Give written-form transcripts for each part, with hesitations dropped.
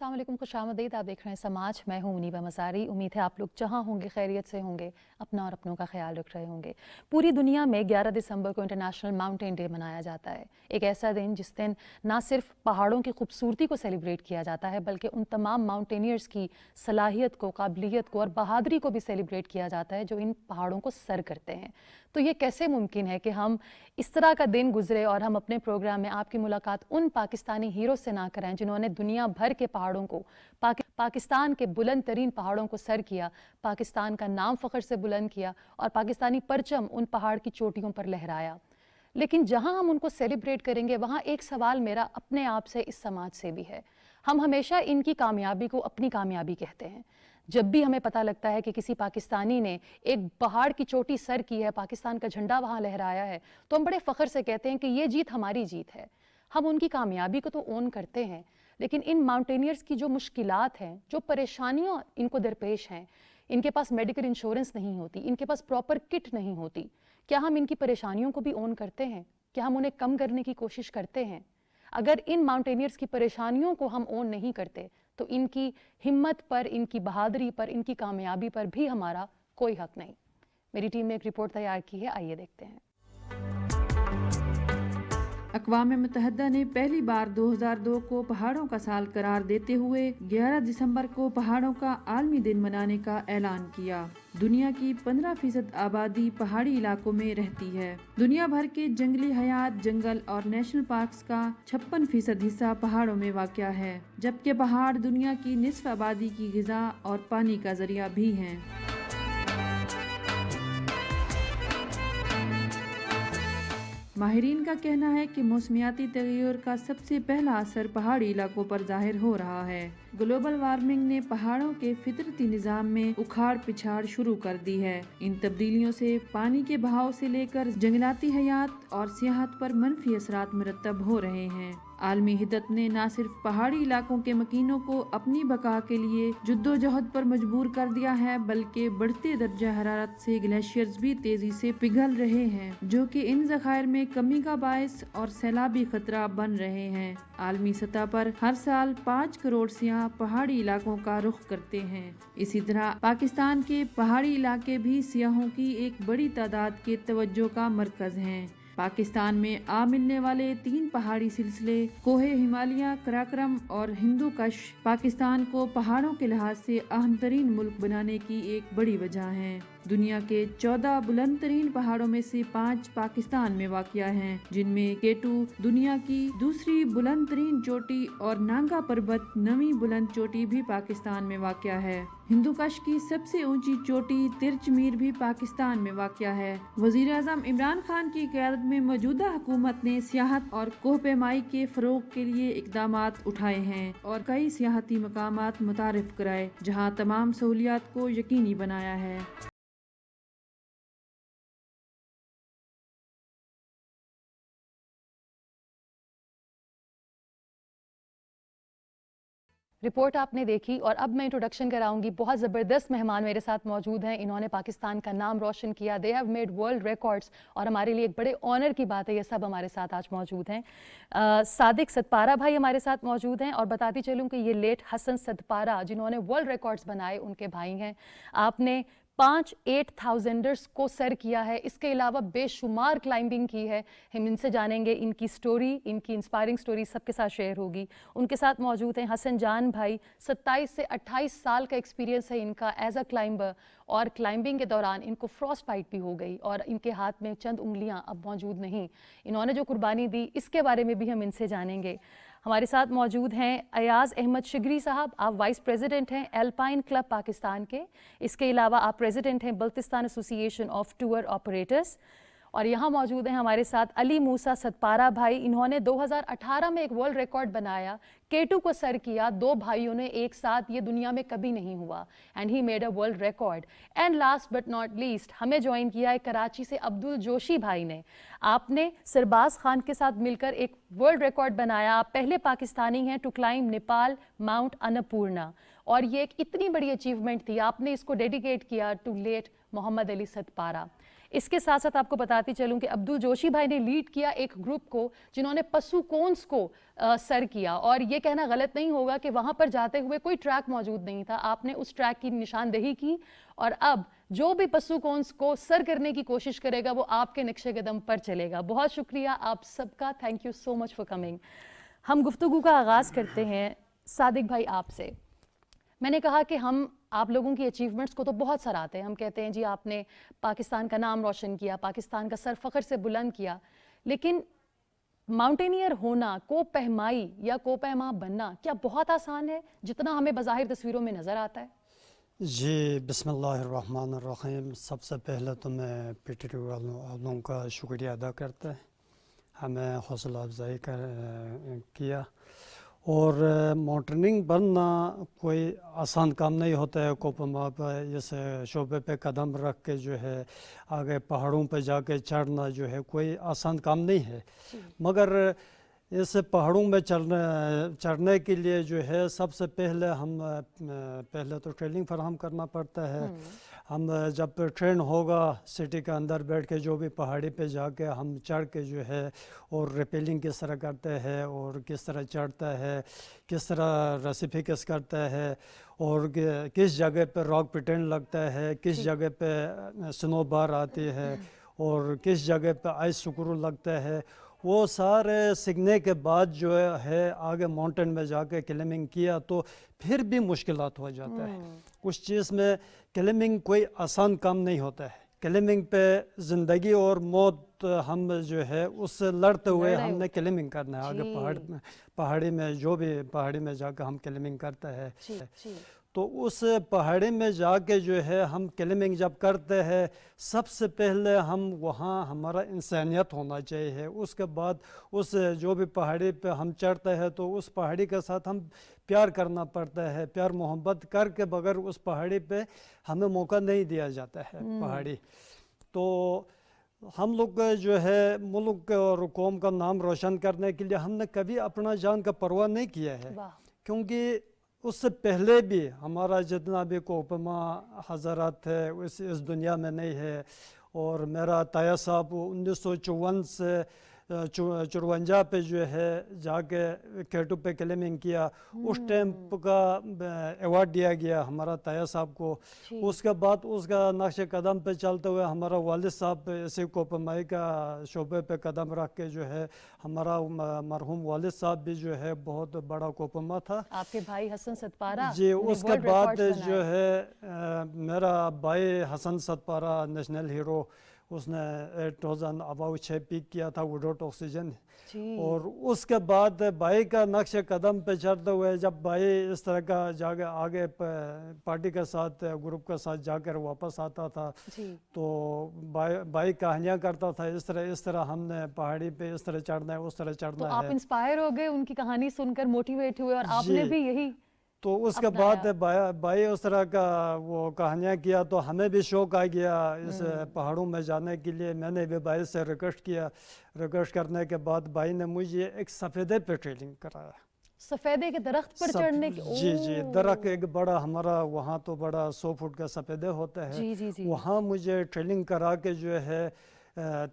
अस्सलाम वालेकुम, खुशामदीद। आप देख रहे हैं समाज। मैं हूं मुनीबा मज़ारी। उम्मीद है आप लोग जहां होंगे खैरियत से होंगे, अपना और अपनों का ख्याल रख रहे होंगे। पूरी दुनिया में 11 दिसंबर को इंटरनेशनल माउंटेन डे मनाया जाता है। एक ऐसा दिन जिस दिन ना सिर्फ पहाड़ों की खूबसूरती को सेलिब्रेट किया जाता है, बल्कि उन तमाम माउंटेनियर्स की सलाहियत को, काबिलियत को और बहादुरी को भी सेलिब्रेट किया जाता है जो इन पहाड़ों को सर करते हैं। तो ये कैसे मुमकिन है कि हम इस तरह का दिन गुजरे और हम अपने प्रोग्राम में आपकी मुलाकात उन पाकिस्तानी हीरो से ना कराएं जिन्होंने दुनिया भर के पहाड़ों को, पाकिस्तान के बुलंद तरीन पहाड़ों को सर किया, पाकिस्तान का नाम फ़ख्र से बुलंद किया और पाकिस्तानी परचम उन पहाड़ की चोटियों पर लहराया। लेकिन जहां हम उनको सेलिब्रेट करेंगे वहां एक सवाल मेरा अपने आप से, इस समाज से भी है। हम हमेशा इनकी कामयाबी को अपनी कामयाबी कहते हैं। जब भी हमें पता लगता है कि किसी पाकिस्तानी ने एक पहाड़ की चोटी सर की है, पाकिस्तान का झंडा वहां लहराया है, तो हम बड़े फ़ख्र से कहते हैं कि ये जीत हमारी जीत है। हम उनकी कामयाबी को तो ओन करते हैं, लेकिन इन माउंटेनियर्स की जो मुश्किलात हैं, जो परेशानियां इनको दरपेश हैं, इनके पास मेडिकल इंश्योरेंस नहीं होती, इनके पास प्रॉपर किट नहीं होती, क्या हम इनकी परेशानियों को भी ओन करते हैं? क्या हम उन्हें कम करने की कोशिश करते हैं? अगर इन माउंटेनियर्स की परेशानियों को हम ओन नहीं करते तो इनकी हिम्मत पर, इनकी बहादुरी पर, इनकी कामयाबी पर भी हमारा कोई हक नहीं। मेरी टीम ने एक रिपोर्ट तैयार की है, आइए देखते हैं। अक़वाम मुत्तहिदा ने पहली बार 2002 को पहाड़ों का साल करार देते हुए 11 दिसंबर को पहाड़ों का आलमी दिन मनाने का ऐलान किया। दुनिया की 15% आबादी पहाड़ी इलाकों में रहती है। दुनिया भर के जंगली हयात, जंगल और नेशनल पार्क्स का 56% हिस्सा पहाड़ों में वाक़या है, जबकि पहाड़ दुनिया की निस्फ आबादी की ग़िज़ा और पानी का ज़रिया भी हैं। माहिरीन का कहना है कि मौसमियाती तग़य्युर का सबसे पहला असर पहाड़ी इलाकों पर ज़ाहिर हो रहा है। ग्लोबल वार्मिंग ने पहाड़ों के फितरती निज़ाम में उखाड़ पिछाड़ शुरू कर दी है। इन तब्दीलियों से पानी के बहाव से लेकर जंगलाती हयात और सियाहत पर मनफी असरात मुरतब हो रहे हैं। आलमी हिद्दत ने न सिर्फ पहाड़ी इलाकों के मकीनों को अपनी बका के लिए जुद्दोजहद पर मजबूर कर दिया है, बल्कि बढ़ते दर्जा हरारत से ग्लेशियर्स भी तेजी से पिघल रहे हैं, जो कि इन ज़खायर में कमी का बायस और सैलाबी खतरा बन रहे हैं। आलमी सतह पर हर साल 5 करोड़ सियाह पहाड़ी इलाकों का रुख करते हैं। इसी तरह पाकिस्तान के पहाड़ी इलाके भी सियाहों की एक बड़ी तादाद के तवज्जो का मरकज हैं। पाकिस्तान में आ मिलने वाले 3 पहाड़ी सिलसिले कोहे हिमालय, कराकरम और हिंदू कश पाकिस्तान को पहाड़ों के लिहाज से अहम तरीन मुल्क बनाने की एक बड़ी वजह है। दुनिया के 14 बुलंद तरीन पहाड़ों में से 5 पाकिस्तान में वाक़या हैं, जिनमें केटू दुनिया की दूसरी बुलंद तरीन चोटी और नांगा पर्वत 9वीं बुलंद चोटी भी पाकिस्तान में वाक़या है। हिंदू कश की सबसे ऊंची चोटी तिरचमीर भी पाकिस्तान में वाक़या है। वज़ीर आज़म इमरान खान की क़यादत में मौजूदा हुकूमत ने सियाहत और कोहपेमाई के फ़रोग़ के लिए इक़दामात उठाए हैं और कई सियाहती मकामात मुतारिफ कराए, जहाँ तमाम सहूलियात को यकीनी बनाया है। रिपोर्ट आपने देखी और अब मैं इंट्रोडक्शन कराऊंगी। बहुत ज़बरदस्त मेहमान मेरे साथ मौजूद हैं। इन्होंने पाकिस्तान का नाम रोशन किया, they have made world records, और हमारे लिए एक बड़े ऑनर की बात है ये सब हमारे साथ आज मौजूद हैं। सादिक सतपारा भाई हमारे साथ मौजूद हैं, और बताती चलूँ कि ये लेट हसन सतपारा जिन्होंने वर्ल्ड रिकॉर्ड्स बनाए उनके भाई हैं। आपने 5 8000ers को सर किया है, इसके अलावा बेशुमार क्लाइंबिंग की है। हम इनसे जानेंगे इनकी स्टोरी, इनकी इंस्पायरिंग स्टोरी सबके साथ शेयर होगी। उनके साथ मौजूद हैं हसन जान भाई, 27 से 28 साल का एक्सपीरियंस है इनका एज अ क्लाइंबर, और क्लाइंबिंग के दौरान इनको फ्रॉस्ट बाइट भी हो गई और इनके हाथ में चंद उंगलियां अब मौजूद नहीं। इन्होंने जो कुर्बानी दी इसके बारे में भी हम इनसे जानेंगे। हमारे साथ मौजूद हैं अयाज अहमद शिगरी साहब, आप वाइस प्रेसिडेंट हैं एल्पाइन क्लब पाकिस्तान के। इसके अलावा आप प्रेसिडेंट हैं Baltistan association of tour operators. और यहाँ मौजूद हैं हमारे साथ अली मूसा सतपारा भाई, इन्होंने 2018 में एक वर्ल्ड रिकॉर्ड बनाया, केटू को सर किया 2 भाइयों ने एक साथ, ये दुनिया में कभी नहीं हुआ, and he made a world record. And last but not least हमें ज्वाइन किया है कराची से अब्दुल जोशी भाई ने। आपने सरबाज खान के साथ मिलकर एक वर्ल्ड रिकॉर्ड बनाया, आप पहले पाकिस्तानी हैं to climb Nepal mount Annapurna, और ये एक इतनी बड़ी अचीवमेंट थी, आपने इसको डेडिकेट किया टू लेट मोहम्मद अली सतपारा। اس کے ساتھ ساتھ آپ کو بتاتی چلوں کہ عبدل جوشی بھائی نے لیڈ کیا ایک گروپ کو جنہوں نے پسو کونس کو سر کیا، اور یہ کہنا غلط نہیں ہوگا کہ وہاں پر جاتے ہوئے کوئی ٹریک موجود نہیں تھا، آپ نے اس ٹریک کی نشاندہی کی، اور اب جو بھی پسو کونس کو سر کرنے کی کوشش کرے گا وہ آپ کے نقشے قدم پر چلے گا۔ بہت شکریہ آپ سب کا، thank you so much for coming. ہم گفتگو کا آغاز کرتے ہیں صادق بھائی آپ سے۔ میں نے کہا کہ ہم آپ لوگوں کی اچیومنٹس کو تو بہت سراہتے ہیں، ہم کہتے ہیں جی آپ نے پاکستان کا نام روشن کیا، پاکستان کا سر فخر سے بلند کیا، لیکن ماؤنٹینئر ہونا، کو پہمائی یا کو پہما بننا کیا بہت آسان ہے جتنا ہمیں بظاہر تصویروں میں نظر آتا ہے؟ جی بسم اللہ الرحمن الرحیم۔ سب سے پہلے تو میں پی ٹی وی والوں کا شکریہ ادا کرتا ہے، ہمیں حوصلہ افزائی کیا، اور ماؤنٹیننگ بننا کوئی آسان کام نہیں ہوتا ہے۔ کوپما پہ اس شعبے پہ قدم رکھ کے جو ہے آگے پہاڑوں پہ جا کے چڑھنا جو ہے کوئی آسان کام نہیں ہے، مگر اس پہاڑوں میں چڑھنے کے لیے جو ہے سب سے پہلے پہلے تو ٹریننگ فراہم کرنا پڑتا ہے۔ ہم جب ٹرین ہوگا سٹی کے اندر بیٹھ کے جو بھی پہاڑی پہ جا کے ہم چڑھ کے جو ہے اور ریپیلنگ کس طرح کرتے ہیں اور کس طرح چڑھتا ہے، کس طرح ریسیفکس کرتا ہے، اور کس جگہ پہ راک پٹین لگتا ہے، کس جگہ پہ سنو بار آتی ہے، اور کس جگہ پہ آئس سکرو لگتا ہے، وہ سارے سیکھنے کے بعد جو ہے آگے ماؤنٹین میں جا کے کلائمبنگ کیا تو پھر بھی مشکلات ہو جاتا ہے۔ اس چیز میں کلائمبنگ کوئی آسان کام نہیں ہوتا ہے۔ کلائمبنگ پہ زندگی اور موت ہم جو ہے اس سے لڑتے ہوئے ہم نے کلائمبنگ کرنا ہے۔ آگے پہاڑی میں جو بھی پہاڑی میں جا کے ہم کلائمبنگ کرتا ہے، تو اس پہاڑی میں جا کے جو ہے ہم کلائمبنگ جب کرتے ہیں سب سے پہلے ہم وہاں ہمارا انسانیت ہونا چاہیے۔ اس کے بعد اس جو بھی پہاڑی پہ ہم چڑھتے ہیں تو اس پہاڑی کے ساتھ ہم پیار کرنا پڑتا ہے، پیار محبت کر کے بغیر اس پہاڑی پہ ہمیں موقع نہیں دیا جاتا ہے پہاڑی۔ تو ہم لوگ جو ہے ملک اور قوم کا نام روشن کرنے کے لیے ہم نے کبھی اپنا جان کا پرواہ نہیں کیا ہے، کیونکہ اس سے پہلے بھی ہمارا جتنا بھی کوپما حضرات ہے اس دنیا میں نہیں ہے، اور میرا تایا صاحب 1954 سے 54 پہ جو ہے جا کے کیٹو پہ کلائمبنگ کیا، اس ٹائم کا ایوارڈ دیا گیا ہمارا تایا صاحب کو۔ اس کے بعد اس کا نقش قدم پہ چلتے ہوئے ہمارا والد صاحب اسی کوپمائی کا شعبے پہ قدم رکھ کے جو ہے ہمارا مرحوم والد صاحب بھی جو ہے بہت بڑا کوپما تھا۔ آپ کے بھائی حسن ستپارہ جی اس کے بعد جو ہے میرا بھائی حسن ستپارہ نیشنل ہیرو، اس نے 8000 اباؤ 6 پیک کیا تھا وداؤٹ آکسیجن، اور اس کے بعد بھائی کا نقش قدم پہ چڑھتے ہوئے جب بھائی اس طرح کا جا کے آگے پارٹی کے ساتھ گروپ کے ساتھ جا کر واپس آتا تھا تو بھائی کہانیاں کرتا تھا اس طرح ہم نے پہاڑی پہ اس طرح چڑھنا ہے، اس طرح چڑھنا ہے۔ آپ انسپائر ہو گئے ان کی کہانی سن کر، موٹیویٹ ہوئے، اور آپ نے بھی یہی تو اس کے بعد بھائی اس طرح کا وہ کہانیاں کیا تو ہمیں بھی شوق آ گیا اس پہاڑوں میں جانے کے لیے۔ میں نے بھی بھائی سے ریکویسٹ کیا، ریکویسٹ کرنے کے بعد بھائی نے مجھے ایک سفیدے پہ ٹریننگ کرایا، سفیدے کے درخت پر چڑھنے کی۔ جی درخت ایک بڑا ہمارا وہاں تو بڑا 100 فٹ کا سفیدے ہوتا ہے، وہاں مجھے ٹریننگ کرا کے جو ہے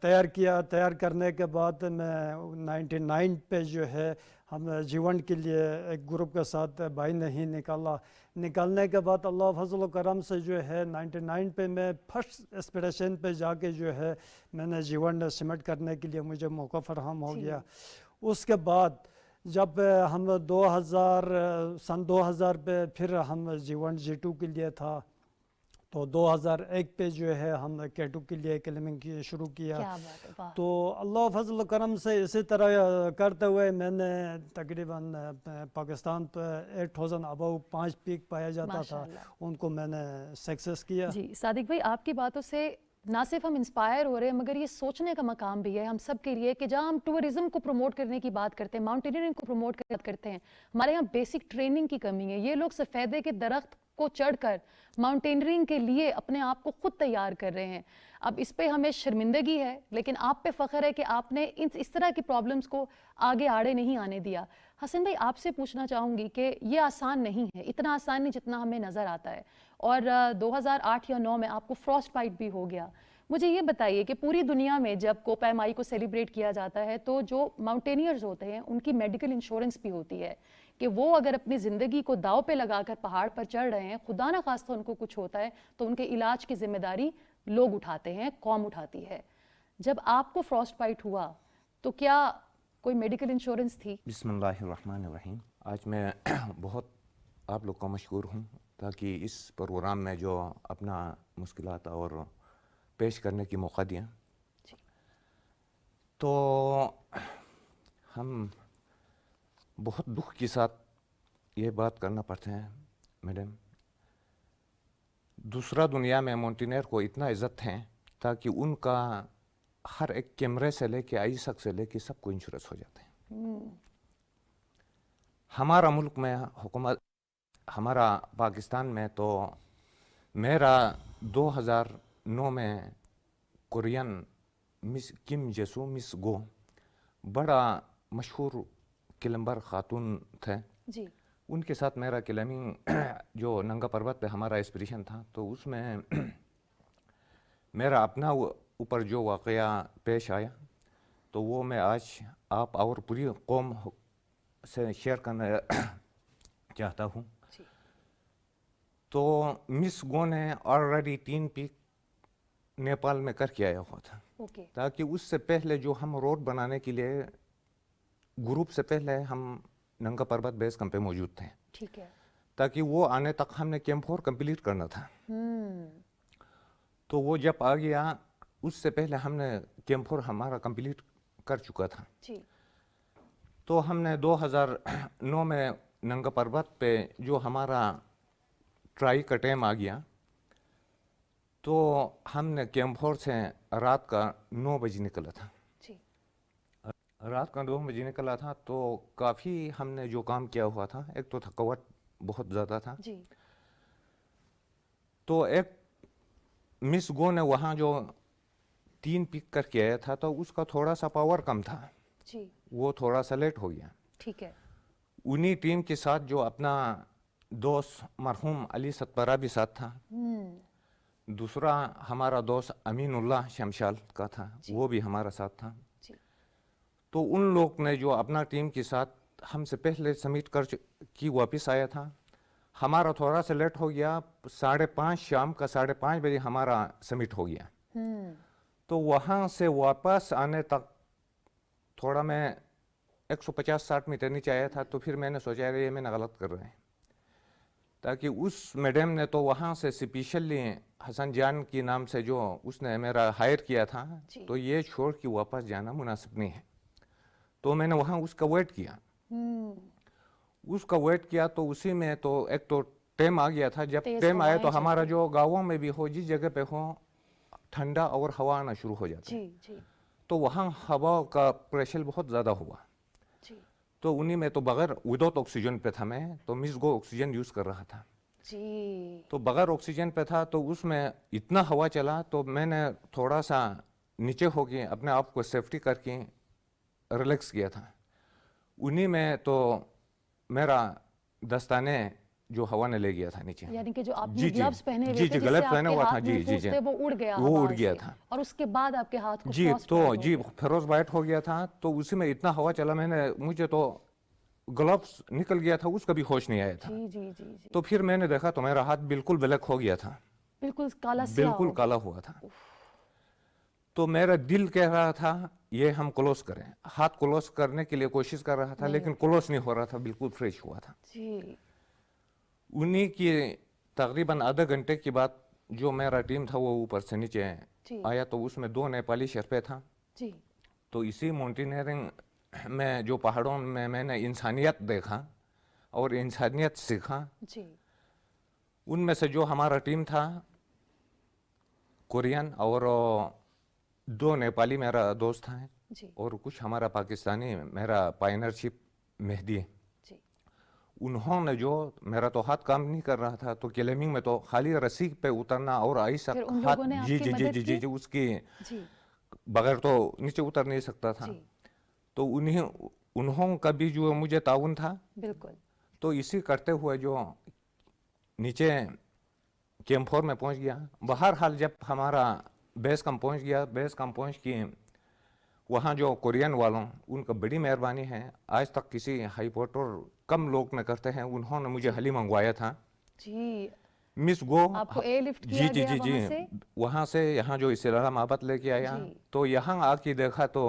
تیار کیا۔ تیار کرنے کے بعد میں 99 پہ جو ہے ہم جیون کے لیے ایک گروپ کے ساتھ بھائی نے ہی نکالنے کے بعد اللہ فضل و کرم سے جو ہے 99 پہ میں فرسٹ ایکسپیڈیشن پہ جا کے جو ہے میں نے جیون سمٹ کرنے کے لیے مجھے موقع فراہم ہو گیا۔ اس کے بعد جب ہم سن 2000 پہ پھر ہم جیون G2 کے لیے تھا تو 2001 پہ جو ہے ہم کیٹو کے لیے کلائمبنگ شروع کیا۔ تو اللہ فضل و کرم سے اسی طرح کرتے ہوئے میں نے تقریباً پاکستان پہ 8000 اباؤ 5 پیک پایا جاتا تھا، ان کو میں نے سکسیس کیا۔ جی صادق بھائی آپ کی باتوں سے نہ صرف ہم انسپائر ہو رہے ہیں مگر یہ سوچنے کا مقام بھی ہے ہم سب کے لیے کہ جہاں ہم ٹورزم کو پروموٹ کرنے کی بات کرتے ہیں، ماؤنٹینئرنگ کو پروموٹ کرتے ہیں، ہمارے یہاں بیسک ٹریننگ کی کمی ہے۔ یہ لوگ سفیدے کے درخت کو چڑھ کر ماؤنٹینئرنگ کے لیے اپنے آپ کو خود تیار کر رہے ہیں۔ اب اس پہ ہمیں شرمندگی ہے لیکن آپ پہ فخر ہے کہ آپ نے اس طرح کی پرابلمز کو آگے آڑے نہیں آنے دیا۔ حسن بھائی آپ سے پوچھنا چاہوں گی کہ یہ آسان نہیں ہے، اتنا آسان نہیں جتنا ہمیں نظر آتا ہے، اور 2008 یا 2009 میں آپ کو فراسٹ بائٹ بھی ہو گیا۔ مجھے یہ بتائیے کہ پوری دنیا میں جب کوپا ایم آئی کو سیلیبریٹ کیا جاتا ہے تو جو ماؤنٹینئرز ہوتے ہیں ان کی میڈیکل انشورنس بھی ہوتی ہے کہ وہ اگر اپنی زندگی کو داؤ پہ لگا کر پہاڑ پر چڑھ رہے ہیں، خدا نہ خواستہ ان کو کچھ ہوتا ہے تو ان کے علاج کی ذمہ داری لوگ اٹھاتے ہیں، قوم اٹھاتی ہے. جب آپ کو فراسٹ بائٹ ہوا تو کیا کوئی میڈیکل انشورنس تھی؟ بسم اللہ الرحمن الرحیم. آج میں بہت آپ لوگ کا مشکور ہوں تاکہ اس پروگرام میں جو اپنا مشکلات اور پیش کرنے کی موقع دیا. تو ہم بہت دکھ کے ساتھ یہ بات کرنا پڑتے ہیں میڈم، دوسرا دنیا میں ماؤنٹینئر کو اتنا عزت ہے تاکہ ان کا ہر ایک کیمرے سے لے کے آئی سک سے لے کے سب کو انشورنس ہو جاتے ہیں. ہمارا ملک میں حکومت، ہمارا پاکستان میں تو میرا 2009 میں کورین مس کم جیسو مس گو بڑا مشہور کلمبر خاتون تھے. جی. ان کے ساتھ میرا کلائمنگ جو ننگا پروت پہ ہمارا ایکسپیڈیشن تھا تو اس میں میرا اپنا اوپر جو واقعہ پیش آیا تو وہ میں آج آپ اور پوری قوم سے شیئر کرنا چاہتا ہوں. تو مس گو نے آلریڈی 3 پیک نیپال میں کر کے آیا ہوا تھا تاکہ اس سے پہلے جو ہم روڈ بنانے کے لیے گروپ سے پہلے ہم ننگا پروت بیس کیمپ پہ موجود تھے. ٹھیک ہے. تاکہ وہ آنے تک ہم نے کیمپ 4 کمپلیٹ کرنا تھا. تو وہ جب آ گیا اس سے پہلے ہم نے کیمپ 4 ہمارا کمپلیٹ کر چکا تھا. جی. تو ہم نے 2009 میں ننگا پروت پہ جو ہمارا ٹرائی کا ٹائم آ گیا تو ہم نے کیمپ 4 سے رات کا 9 بجے نکلا تھا. رات کا 2 بجے نکلا تھا تو کافی ہم نے جو کام کیا ہوا تھا، ایک تو تھکاوٹ بہت زیادہ تھا. جی. تو ایک مس گو نے وہاں جو 3 پک کر کے آیا تھا تو اس کا تھوڑا سا پاور کم تھا. جی. وہ تھوڑا سا لیٹ ہو گیا. ٹھیک ہے. انہی ٹیم کے ساتھ جو اپنا دوست مرحوم علی ستپرا بھی ساتھ تھا. دوسرا ہمارا دوست امین اللہ شمشال کا تھا. وہ بھی ہمارا ساتھ تھا. تو ان لوگ نے جو اپنا ٹیم کے ساتھ ہم سے پہلے سبمٹ کر کی واپس آیا تھا. ہمارا تھوڑا سا لیٹ ہو گیا، 5:30 شام کا 5:30 بجے ہمارا سبمٹ ہو گیا. تو وہاں سے واپس آنے تک تھوڑا میں 150-60 میٹر نیچے آیا تھا. تو پھر میں نے سوچا یہ میں نے غلط کر رہے ہیں، تاکہ اس میڈم نے تو وہاں سے اسپیشلی حسن جان کے نام سے جو اس نے میرا ہائر کیا تھا تو یہ چھوڑ کے واپس جانا مناسب نہیں ہے. تو میں نے وہاں اس کا ویٹ کیا. اس کا ویٹ کیا تو اسی میں تو ایک تو ٹائم آ گیا تھا. جب ٹائم آیا تو ہمارا جو گاؤں میں بھی ہو جس جگہ پہ ہو ٹھنڈا اور ہوا آنا شروع ہو جاتا ہے. تو وہاں ہوا کا پریشر بہت زیادہ ہوا. تو انہی میں تو بغیر وداؤٹ آکسیجن پہ تھا میں. تو مس گو آکسیجن یوز کر رہا تھا. تو بغیر آکسیجن پہ تھا تو اس میں اتنا ہوا چلا تو میں نے تھوڑا سا نیچے ہو کے اپنے آپ کو سیفٹی کر کے ریلیکس کیا تھا. انہی میں تو میرا دستانے جو ہوا نے لے گیا تھا نیچے. یعنی کہ جو آپ نے گلوز پہنے ہوئے تھے، گلوز پہنے ہوا تھا، جی وہ اڑ گیا، وہ اڑ گیا تھا. اور اس کے بعد آپ کے ہاتھ کو جی تو جی فروز بائٹ ہو گیا تھا. تو اسی میں اتنا ہوا چلا مجھے تو گلوز نکل گیا تھا، اس کا بھی ہوش نہیں آیا تھا. تو پھر میں نے دیکھا تو میرا ہاتھ بالکل بلیک ہو گیا تھا، بالکل کالا ہوا تھا. تو میرا دل کہہ رہا تھا یہ ہم کلوز کریں. ہاتھ کلوز کرنے کے لیے کوشش کر رہا تھا لیکن کلوز نہیں ہو رہا تھا، بالکل فریش ہوا تھا. انہی کی تقریباً آدھا گھنٹے کے بعد جو میرا ٹیم تھا وہ اوپر سے نیچے آیا تو اس میں 2 نیپالی شرپے تھا. تو اسی ماؤنٹینئرنگ میں جو پہاڑوں میں نے انسانیت دیکھا اور انسانیت سیکھا. ان میں سے جو ہمارا ٹیم تھا کورین اور 2 نیپالی میرا دوست تھا اور کچھ ہمارا پاکستانی میرا پائنرشپ مہدی. انہوں نے جو میرا تو ہاتھ کام نہیں کر رہا تھا تو کلائمبنگ میں تو خالی رسی پہ اترنا اور آئی سک ہاتھ جی اس کی بغیر تو نیچے اتر نہیں سکتا تھا. تو انہوں کا بھی جو مجھے تعاون تھا بالکل. تو اسی کرتے ہوئے جو نیچے کیمپ 4 میں پہنچ گیا. بہرحال جب ہمارا बेस कम पहुंच गया। बेस कम पहुंच के वहाँ जो कोरियन वालों, उनका बड़ी मेहरबानी है, आज तक किसी हाई पोर्ट और कम लोग न करते हैं, उन्होंने मुझे हली मंगवाया था। जी, मिस गो आपको एयरलिफ्ट जी किया जी गया जी जी वहाँ से? वहाँ से यहाँ जो इस्लामाबाद लेके आया, जी। तो यहाँ आके देखा तो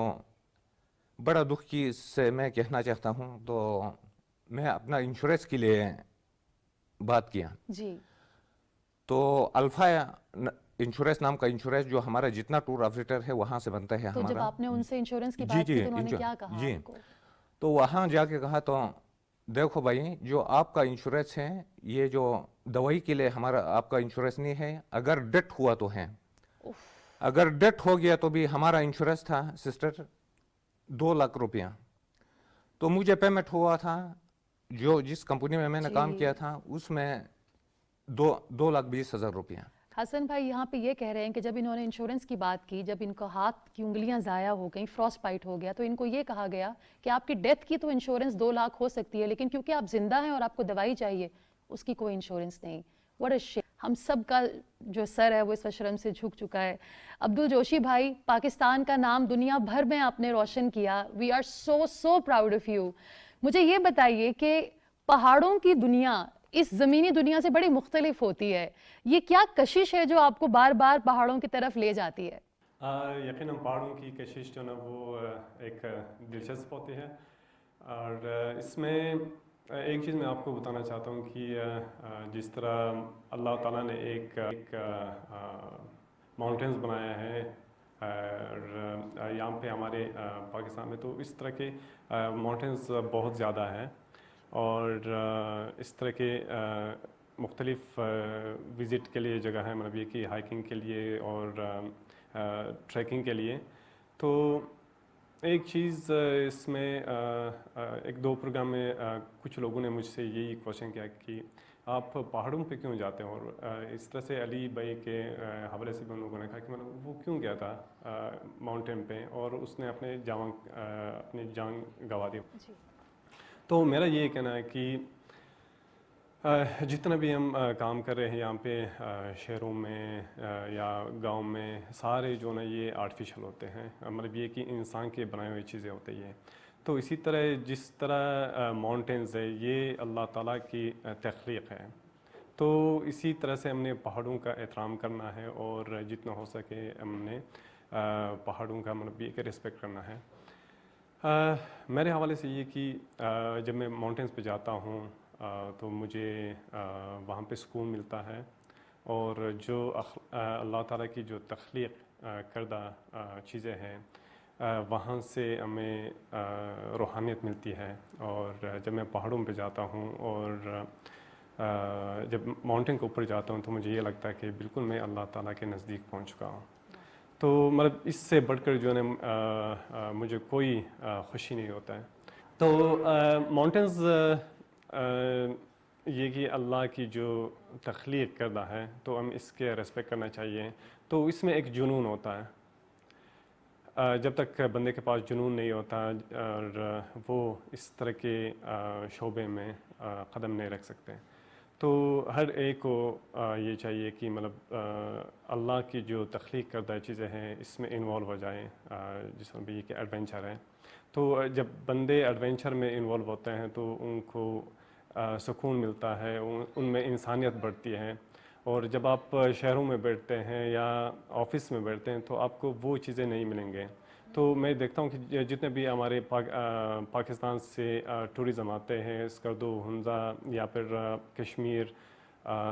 बड़ा दुख की से मैं कहना चाहता हूँ। तो मैं अपना इंश्योरेंस के लिए बात किया, जी, तो अल्फा इंश्योरेंस नाम का इंश्योरेंस जो हमारा जितना टूर ऑपरेटर है वहाँ से बनता है तो जब हमारा। आपने उनसे इंश्योरेंस की जी बात जी की तो उन्होंने क्या कहा जी, आपको? तो वहाँ जाके कहा तो देखो भाई, जो आपका इंश्योरेंस है, ये जो दवाई के लिए हमारा आपका इंश्योरेंस नहीं है, अगर डेथ हुआ तो है, अगर डेथ हो गया तो भी हमारा इंश्योरेंस था सिस्टर 2 लाख रुपया। तो मुझे पेमेंट हुआ था, जो जिस कंपनी में मैंने काम जी। किया था उसमें 2,20,000 रुपया। हसन भाई यहाँ पे ये कह रहे हैं कि जब इन्होंने इंश्योरेंस की बात की, जब इनको हाथ की उंगलियां ज़ाया हो गई, फ्रॉस्ट बाइट हो गया, तो इनको ये कहा गया कि आपकी डेथ की तो इंश्योरेंस 2 लाख हो सकती है, लेकिन क्योंकि आप जिंदा हैं और आपको दवाई चाहिए, उसकी कोई इंश्योरेंस नहीं। What a shit. हम सब का जो सर है वो इस वक्त शर्म से झुक चुका है। अब्दुल जोशी भाई, पाकिस्तान का नाम दुनिया भर में आपने रोशन किया। We are so proud of you. मुझे ये बताइए कि पहाड़ों की दुनिया इस ज़मीनी दुनिया से बड़ी मुख्तलिफ होती है, ये क्या कशिश है जो आपको बार बार पहाड़ों की तरफ ले जाती है? यकीनन पहाड़ों की कशिश जो ना वो एक दिलचस्प होती है, और इसमें एक चीज़ मैं आपको बताना चाहता हूँ कि जिस तरह अल्लाह ताला ने एक माउंटेन्स बनाया है और यहाँ पे हमारे पाकिस्तान में, तो इस तरह के माउंटेन्स बहुत ज़्यादा हैं, और इस तरह के मुख्तलिफ विज़िट के लिए जगह है, मतलब ये कि हाइकिंग के लिए और ट्रैकिंग के लिए। तो एक चीज़ इसमें एक दो प्रोग्राम में कुछ लोगों ने मुझसे यही क्वेश्चन किया कि आप पहाड़ों पे क्यों जाते हैं, और इस तरह से अली भाई के हवाले से भी उन लोगों ने कहा कि मतलब वो क्यों गया था माउंटेन पे और उसने अपनी जान गंवा दी। तो मेरा ये कहना है कि जितना भी हम काम कर रहे हैं यहाँ पे शहरों में या गांव में, सारे जो ना ये आर्टिफिशियल होते हैं, मतलब ये कि इंसान के बनाए हुई चीज़ें होती हैं। तो इसी तरह जिस तरह माउंटेन्स है ये अल्लाह ताला की तख्लीक है, तो इसी तरह से हमने पहाड़ों का एहतराम करना है और जितना हो सके हमने पहाड़ों का मतलब ये कि रिस्पेक्ट करना है। मेरे हवाले से ये कि जब मैं माउंटेन्स पे जाता हूँ तो मुझे वहाँ पे सुकून मिलता है, और जो अल्लाह ताला की जो तख्लीक करदा चीज़ें हैं वहाँ से हमें रूहानियत मिलती है। और जब मैं पहाड़ों पे जाता हूँ और जब माउंटेन के ऊपर जाता हूँ तो मुझे ये लगता है कि बिल्कुल मैं अल्लाह ताला के नज़दीक पहुँच चुका हूँ। तो मतलब इससे बढ़कर जो है मुझे कोई खुशी नहीं होता है। तो माउंटेन्स ये कि अल्लाह की जो तख्लीक करदा है, तो हम इसके रेस्पेक्ट करना चाहिए। तो इसमें एक जुनून होता है, जब तक बंदे के पास जुनून नहीं होता और वो इस तरह के शोबे में कदम नहीं रख सकते। तो हर एक को ये चाहिए कि मतलब अल्लाह की जो तख्लीक करदा चीज़ें हैं इसमें इन्वॉल्व हो जाएं, जिसमें भी कि एडवेंचर है। तो जब बंदे एडवेंचर में इन्वॉल्व होते हैं तो उनको सुकून मिलता है, उनमें इंसानियत बढ़ती है। और जब आप शहरों में बैठते हैं या ऑफिस में बैठते हैं तो आपको वो चीज़ें नहीं मिलेंगे। तो मैं देखता हूँ कि जितने भी हमारे पाकिस्तान से टूरिज़म आते हैं स्कर्दो, हुंजा या फिर कश्मीर,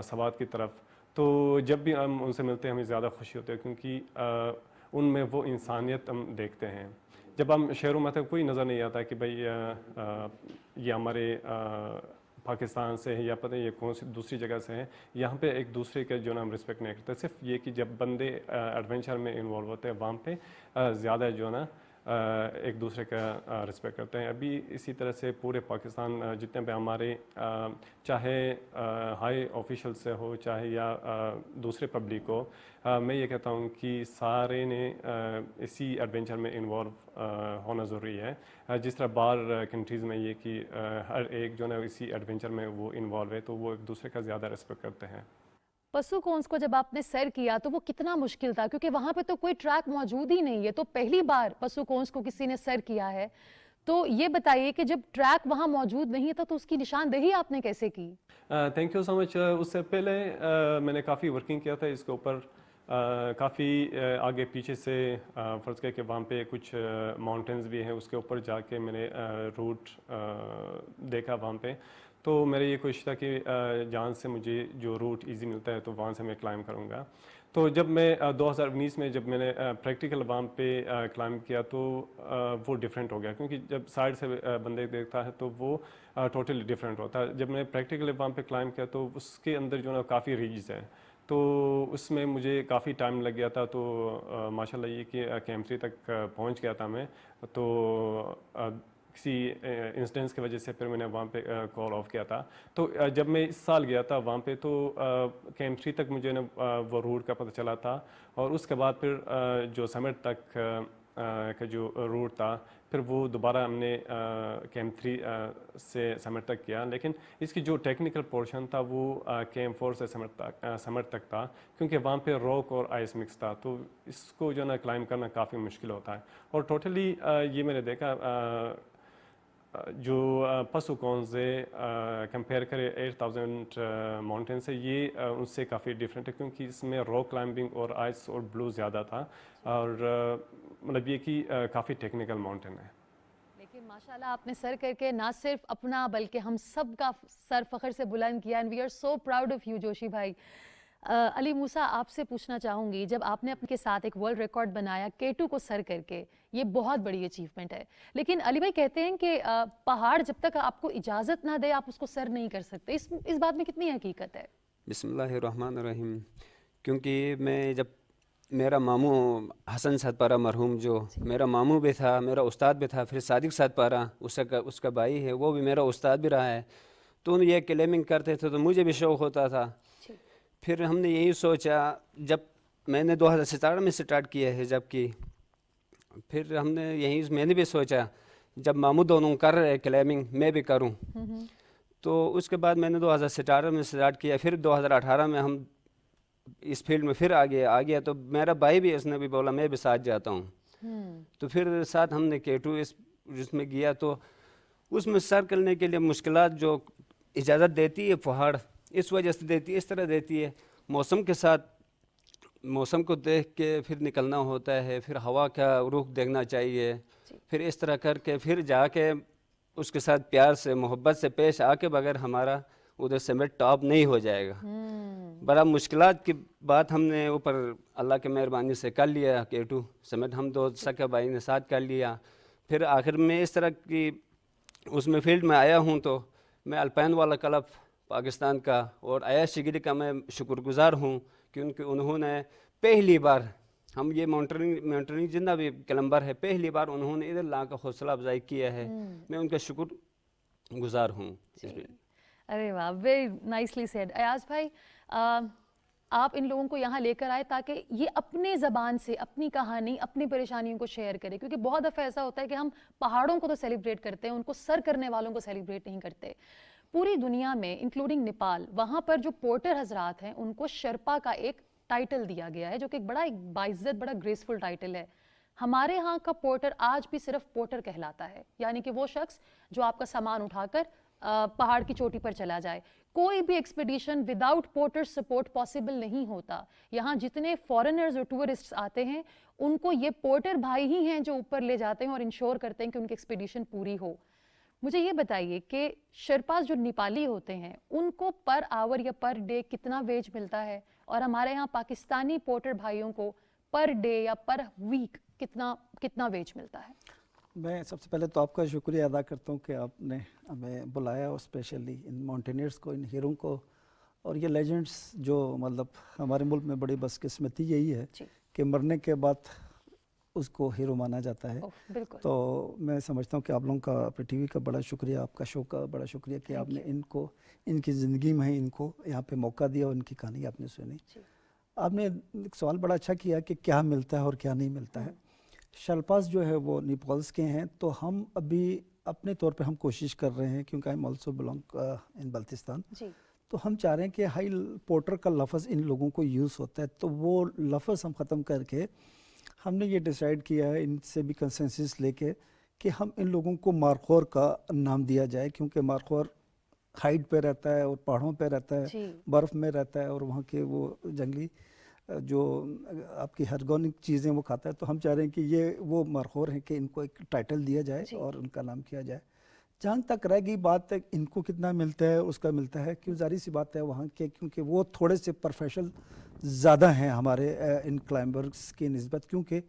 सवात की तरफ, तो जब भी हम उनसे मिलते हैं हमें ज़्यादा खुशी होती है, क्योंकि उनमें वो इंसानियत हम देखते हैं। जब हम शहरों में आते हैं कोई नज़र नहीं आता कि भाई ये हमारे पाकिस्तान से है या पता नहीं ये कौन सी दूसरी जगह से है। यहाँ पे एक दूसरे का जो ना हम रिस्पेक्ट नहीं करते, सिर्फ ये कि जब बंदे एडवेंचर में इन्वॉल्व होते हैं वहाँ पे ज़्यादा जो ना एक दूसरे का रिस्पेक्ट करते हैं। अभी इसी तरह से पूरे पाकिस्तान जितने भी हमारे चाहे हाई ऑफिशियल से हो चाहे या दूसरे पब्लिक हो, मैं ये कहता हूँ कि सारे ने इसी एडवेंचर में इन्वॉल्व होना ज़रूरी है। जिस तरह बाहर कंट्रीज़ में ये कि हर एक जो है इसी एडवेंचर में वो इन्वॉल्व है, तो वो एक दूसरे का ज़्यादा रिस्पेक्ट करते हैं। पसुकोंस को जब आपने सर किया तो वो कितना मुश्किल था, क्योंकि वहां पे तो कोई ट्रैक मौजूद ही नहीं है, तो पहली बार पसुकोंस को किसी ने सर किया है। तो ये बताइए कि जब ट्रैक वहां मौजूद नहीं था तो उसकी निशानदेही आपने कैसे की? Thank you so much. उससे पहले मैंने काफ़ी वर्किंग किया था इसके ऊपर, काफ़ी आगे पीछे से फ़र्ज़ किया कि वहाँ पे कुछ माउंटेन्स भी हैं, उसके ऊपर जाके मैंने रूट देखा वहाँ पे। तो मेरी ये कोशिश था कि जहाँ से मुझे जो रूट इजी मिलता है तो वहाँ से मैं क्लाइम करूँगा। तो जब मैं 2019 में जब मैंने प्रैक्टिकल वहाँ पे क्लाइम किया तो वो डिफरेंट हो गया, क्योंकि जब साइड से बंदे देखता है तो वो टोटली डिफरेंट होता है। जब मैंने प्रैक्टिकल वहाँ पे क्लाइम किया तो उसके अंदर जो ना काफ़ी रिजेस है, तो उसमें मुझे काफ़ी टाइम लग गया था। तो माशाल्लाह ये कि KM3 तक पहुँच गया था मैं। तो किसी इंसिडेंस की वजह से फिर मैंने वहाँ पे कॉल ऑफ किया था। तो जब मैं इस साल गया था वहाँ पे तो KM3 तक मुझे ना वो रूट का पता चला था, और उसके बाद फिर जो समिट तक का जो रूट था फिर वो दोबारा हमने KM3 से समिट तक किया। लेकिन इसकी जो टेक्निकल पोर्शन था वो KM4 से समिट तक था, क्योंकि वहाँ पे रॉक और आइस मिक्स था, तो इसको जो ना क्लाइम करना काफ़ी मुश्किल होता है। और टोटली ये मैंने देखा जो पसुकोंस से कंपेयर करें 8000 माउंटेन से, ये उनसे काफ़ी डिफरेंट है, क्योंकि इसमें रॉक क्लाइंबिंग और आइस और ब्लू ज़्यादा था, और मतलब ये कि काफ़ी टेक्निकल माउंटेन है। लेकिन माशाल्लाह आपने सर करके ना सिर्फ अपना बल्कि हम सब का सर फख्र से बुलंद किया, and we are so proud of you Joshi भाई। अली मूसा, आपसे पूछना चाहूँगी, जब आपने अपने साथ एक वर्ल्ड रिकॉर्ड बनाया K2 को सर करके, ये बहुत बड़ी अचीवमेंट है, लेकिन अली भाई कहते हैं कि पहाड़ जब तक आपको इजाज़त ना दे आप उसको सर नहीं कर सकते, इस बात में कितनी हकीकत है? बिस्मिल्लाहिर्रहमानिर्रहीम। क्योंकि मैं जब मेरा मामू हसन सतपारा मरहूम, जो मेरा मामू भी था, मेरा उस्ताद भी था, फिर सादिक सतपारा उसका भाई है, वो भी मेरा उस्ताद भी रहा है, तो ये क्लेमिंग करते थे तो मुझे भी शौक़ होता था। फिर हमने यही सोचा, जब मैंने 2017 में स्टार्ट किया है, जबकि फिर मैंने भी सोचा जब मामू दोनों कर रहे क्लेमिंग मैं भी करूं। तो उसके बाद मैंने 2017 में स्टार्ट किया, फिर 2018 में हम इस फील्ड में फिर आ गया तो मेरा भाई भी, इसने भी बोला मैं भी साथ जाता हूँ। तो फिर साथ हमने K2 जिसमें गया, तो उसमें सर करने के लिए मुश्किलात जो इजाज़त देती है पहाड़, इस वजह से देती है, इस तरह देती है, मौसम के साथ, मौसम को देख के फिर निकलना होता है, फिर हवा का रुख देखना चाहिए, फिर इस तरह करके फिर जाके उसके साथ प्यार से मोहब्बत से पेश आके बगैर हमारा उधर समिट टॉप नहीं हो जाएगा। बड़ा मुश्किलात की बात हमने ऊपर अल्लाह की मेहरबानी से कर लिया, K2 समिट हम दो सके भाई ने साथ कर लिया। फिर आखिर में इस तरह की उसमें फील्ड में आया हूँ, तो मैं अल्पाइन वाला क्लब पाकिस्तान का और आयाश शिगरी का मैं शुक्रगुजार हूँ, क्योंकि उन्होंने पहली बार हम ये माउंटेनिंग जितना भी क्लम्बर है, पहली बार उन्होंने इधर ला का हौसला अफजाई किया है, मैं उनका शुक्रगुजार हूँ। अरे वाह, वेरी नाइसली सेड। अयाज भाई, आप इन लोगों को यहाँ लेकर आए ताकि ये अपने ज़बान से अपनी कहानी, अपनी परेशानियों को शेयर करें, क्योंकि बहुत दफ़ा ऐसा होता है कि हम पहाड़ों को तो सेलिब्रेट करते हैं, उनको सर करने वालों को सेलिब्रेट नहीं करते। पूरी दुनिया में इंक्लूडिंग नेपाल, वहाँ पर जो पोर्टर हजरात हैं उनको शर्पा का एक टाइटल दिया गया है, जो कि एक बाइज्जत, बड़ा ग्रेसफुल टाइटल है। हमारे यहाँ का पोर्टर आज भी सिर्फ पोर्टर कहलाता है, यानी कि वो शख्स जो आपका सामान उठाकर पहाड़ की चोटी पर चला जाए। कोई भी expedition without porter support possible नहीं होता। यहाँ जितने फॉरेनर्स और टूरिस्ट्स आते हैं उनको ये पोर्टर भाई ही हैं जो ऊपर ले जाते हैं और इंश्योर करते हैं कि उनकी एक्सपीडिशन पूरी हो। मुझे ये बताइए कि शर्पास जो नेपाली होते हैं उनको पर आवर या पर डे कितना वेज मिलता है, और हमारे यहाँ पाकिस्तानी पोर्टर भाइयों को पर डे या पर वीक कितना वेज मिलता है? मैं सबसे पहले तो आपका शुक्रिया अदा करता हूँ कि आपने हमें बुलाया, और स्पेशली इन माउंटेनियर्स को, इन हीरों को, और ये लेजेंड्स जो मतलब हमारे मुल्क में बड़ी बदकिस्मती यही है कि मरने के बाद उसको हीरो माना जाता है। तो मैं समझता हूँ कि आप लोगों का PTV का बड़ा शुक्रिया, आपका शो का बड़ा शुक्रिया कि आपने इनको इनकी ज़िंदगी में इनको यहाँ पे मौका दिया और इनकी कहानी आपने सुनी। आपने एक सवाल बड़ा अच्छा किया कि क्या मिलता है और क्या नहीं मिलता है। शर्पास जो है वो नेपाल्स के हैं, तो हम अभी अपने तौर पे हम कोशिश कर रहे हैं, क्योंकि I am also belong in Baltistan, तो हम चाह रहे हैं कि हाई पोर्टर का लफ्ज़ इन लोगों को यूज़ होता है, तो वो लफ्ज़ हम ख़त्म करके हमने ये डिसाइड किया है इनसे भी कंसेंसस लेके कि हम इन लोगों को मारखोर का नाम दिया जाए, क्योंकि मारखोर हाइट पे रहता है और पहाड़ों पे रहता है, जी। बर्फ़ में रहता है और वहाँ के वो जंगली जो आपकी हार्गोनिक चीज़ें वो खाता है। तो हम चाह रहे हैं कि ये वो मारखोर हैं कि इनको एक टाइटल दिया जाए जी। और उनका नाम किया जाए। जहाँ तक रह गई बात है इनको कितना मिलता है उसका मिलता है, क्यों ज़ाहिर सी बात है वहाँ के, क्योंकि वो थोड़े से प्रोफेशनल ज़्यादा हैं हमारे इन क्लाइंबर्स की निस्बत, क्योंकि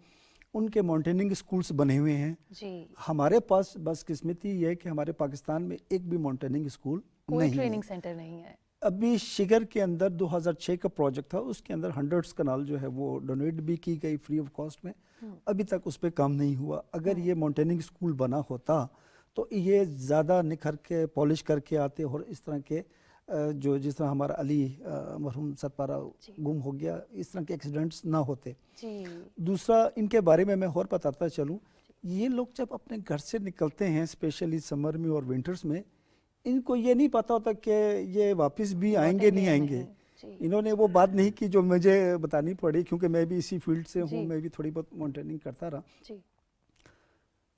उनके माउंटेनिंग स्कूल्स बने हुए हैं। जी। हमारे पास बस किस्मती ये है कि हमारे पाकिस्तान में एक भी माउंटेनिंग स्कूल कोई नहीं है। ट्रेनिंग सेंटर नहीं है। अभी शिगर के अंदर 2006 का प्रोजेक्ट था, उसके अंदर हंड्रेड्स कनाल जो है वो डोनेट भी की गई फ्री ऑफ कॉस्ट में, अभी तक उस पर काम नहीं हुआ। अगर ये माउंटेनिंग स्कूल बना होता तो ये ज़्यादा निखर के पॉलिश करके आते और इस तरह के जो जिस तरह हमारा अली मरहूम सतपारा गुम हो गया, इस तरह के एक्सीडेंट्स ना होते। जी। दूसरा इनके बारे में मैं और बताता चलूँ, ये लोग जब अपने घर से निकलते हैं स्पेशली समर में और विंटर्स में, इनको ये नहीं पता होता कि ये वापस भी आएंगे नहीं आएंगे। जी। इन्होंने वो बात नहीं की जो मुझे बतानी पड़ी, क्योंकि मैं भी इसी फील्ड से जी। हूँ, मैं भी थोड़ी बहुत माउंटेनिंग करता रहा। जी।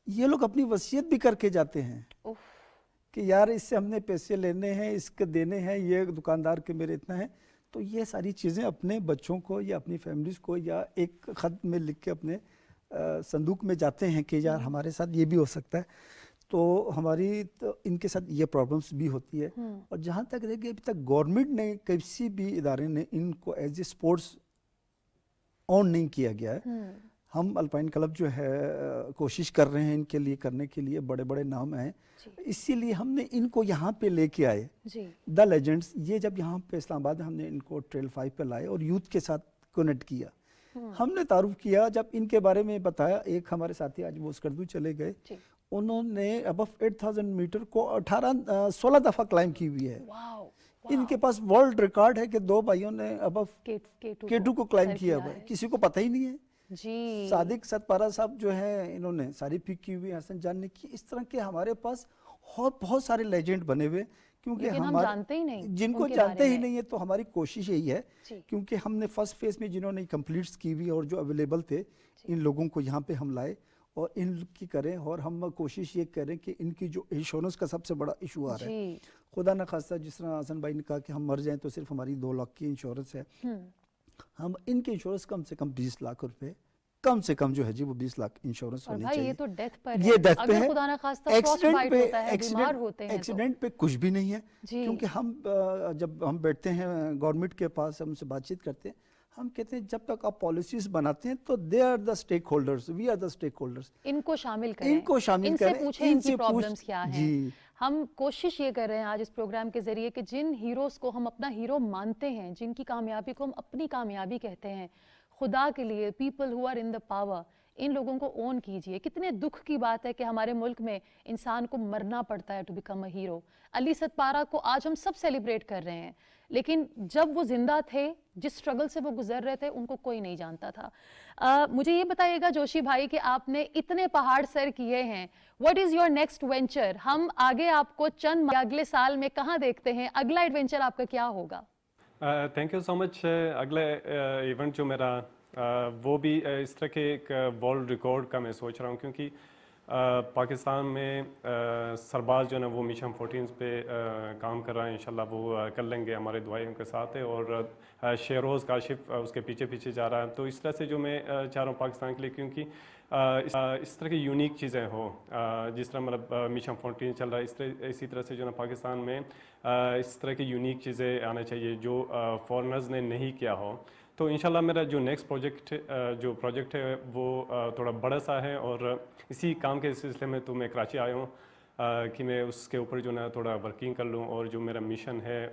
ये लोग अपनी वसीयत भी करके जाते हैं उफ। कि यार इससे हमने पैसे लेने हैं, इसके देने हैं, ये दुकानदार के मेरे इतना है। तो ये सारी चीज़ें अपने बच्चों को या अपनी फैमिलीज़ को या एक ख़त में लिख के अपने संदूक में जाते हैं कि यार हमारे साथ ये भी हो सकता है। तो हमारी तो इनके साथ ये प्रॉब्लम्स भी होती है। और जहाँ तक रह गई, अभी तक गवर्नमेंट ने किसी भी इदारे ने इनको एज ए स्पोर्ट्स ऑन नहीं किया गया है। हम अल्पाइन क्लब जो है कोशिश कर रहे हैं इनके लिए करने के लिए, बड़े बड़े नाम हैं, इसीलिए हमने इनको यहाँ पे लेके आए जी। The legends. ये जब यहाँ पे इस्लामाबाद हमने इनको ट्रेल 5 पे लाए और यूथ के साथ कनेक्ट किया, हमने तारुफ किया, जब इनके बारे में बताया, एक हमारे साथी आज वो स्कर्दू चले गए, उन्होंने अबव 8000 मीटर को 16 दफ़ा क्लाइंब की हुई है। वाओ। इनके पास वर्ल्ड रिकॉर्ड है कि 2 भाइयों ने अबव K2 K2 को क्लाइंब किया हुआ है, किसी को पता ही नहीं है। जी। सादिक सतपारा साहब जो है, इन्होंने सारी पिक की हुई, हसन जान ने की। इस तरह के हमारे पास और बहुत सारे लेजेंड बने हुए, क्योंकि लेकिन हम जानते ही नहीं जिनको उनके जानते बारे ही में। नहीं है। तो हमारी कोशिश यही है, जी। क्योंकि हमने फर्स्ट फेज में जिन्होंने कंप्लीट्स की हुई और जो अवेलेबल थे, इन लोगों को यहाँ पे हम लाए और इनकी करें। और हम कोशिश ये करें कि इनकी जो इंश्योरेंस का सबसे बड़ा इशू आ रहा है, खुदा न खास्ता जिस तरह हसन भाई ने कहा कि हम मर जाएं तो सिर्फ हमारी 2 लाख की इंश्योरेंस है, हम इनकी इंश्योरेंस कम से कम 20 लाख रुपए कम से कम जो है जी वो 20 लाख इंश्योरेंस और होनी भाई चाहिए। ये तो डेथ पर ये है। डेथ पे अगर है, खुदा ना खास्ता फ्रॉस्ट बाइट होता है, बीमार होते हैं तो। एक्सीडेंट पे कुछ भी नहीं है। जी। क्योंकि हम जब हम बैठते हैं गवर्नमेंट के पास, हमसे बातचीत करते हैं, हम कहते हैं जब तक आप पॉलिसीज बनाते हैं तो they are the stakeholders, we are the stakeholders. इनको शामिल करें, इनको शामिल इनसे करें, पूछें इनसे इनकी प्रॉब्लम्स क्या हैं। जी। हम कोशिश ये कर रहे हैं आज इस प्रोग्राम के जरिए कि जिन हीरोज को हम अपना हीरो मानते हैं, जिनकी कामयाबी को हम अपनी कामयाबी कहते हैं, खुदा के लिए, people who are in the power, इन लोगों को ओन कीजिए। कितने दुख की बात है कि हमारे मुल्क में इंसान को मरना पड़ता है to become a hero. Ali Sadpara को आज हम सब सेलिब्रेट कर रहे हैं, लेकिन जब वो जिंदा थे, जिस स्ट्रगल से वो गुजर रहे थे, उनको कोई नहीं जानता था। मुझे ये बताइएगा जोशी भाई कि आपने इतने पहाड़ सर किए हैं, what is your next venture? हम आगे आपको चंद अगले साल में कहाँ देखते हैं? अगला एडवेंचर आपका क्या होगा? Thank you so much. अगला इवेंट जो मेरा वो भी इस तरह के एक वर्ल्ड रिकॉर्ड का मैं सोच रहा हूँ, क्योंकि पाकिस्तान में सरबाज जो है ना वो मिशन 14 पे काम कर रहा है। इंशाल्लाह वो कर लेंगे, हमारे दुआएं उनके साथ है। और शेरोज़ काशिफ उसके पीछे पीछे जा रहा है। तो इस तरह से जो मैं चाह रहा हूँ पाकिस्तान के लिए, क्योंकि इस तरह की यूनिक चीज़ें हो, जिस तरह मतलब मिशन 14 चल रहा है, इसी तरह से जो ना पाकिस्तान में इस तरह की यूनिक चीज़ें आना चाहिए जो फॉरेनर्स ने नहीं किया हो। तो इंशाल्लाह मेरा जो नेक्स्ट प्रोजेक्ट है वो थोड़ा बड़ा सा है, और इसी काम के सिलसिले में तो मैं कराची आया हूँ कि मैं उसके ऊपर जो ना थोड़ा वर्किंग कर लूँ और जो मेरा मिशन है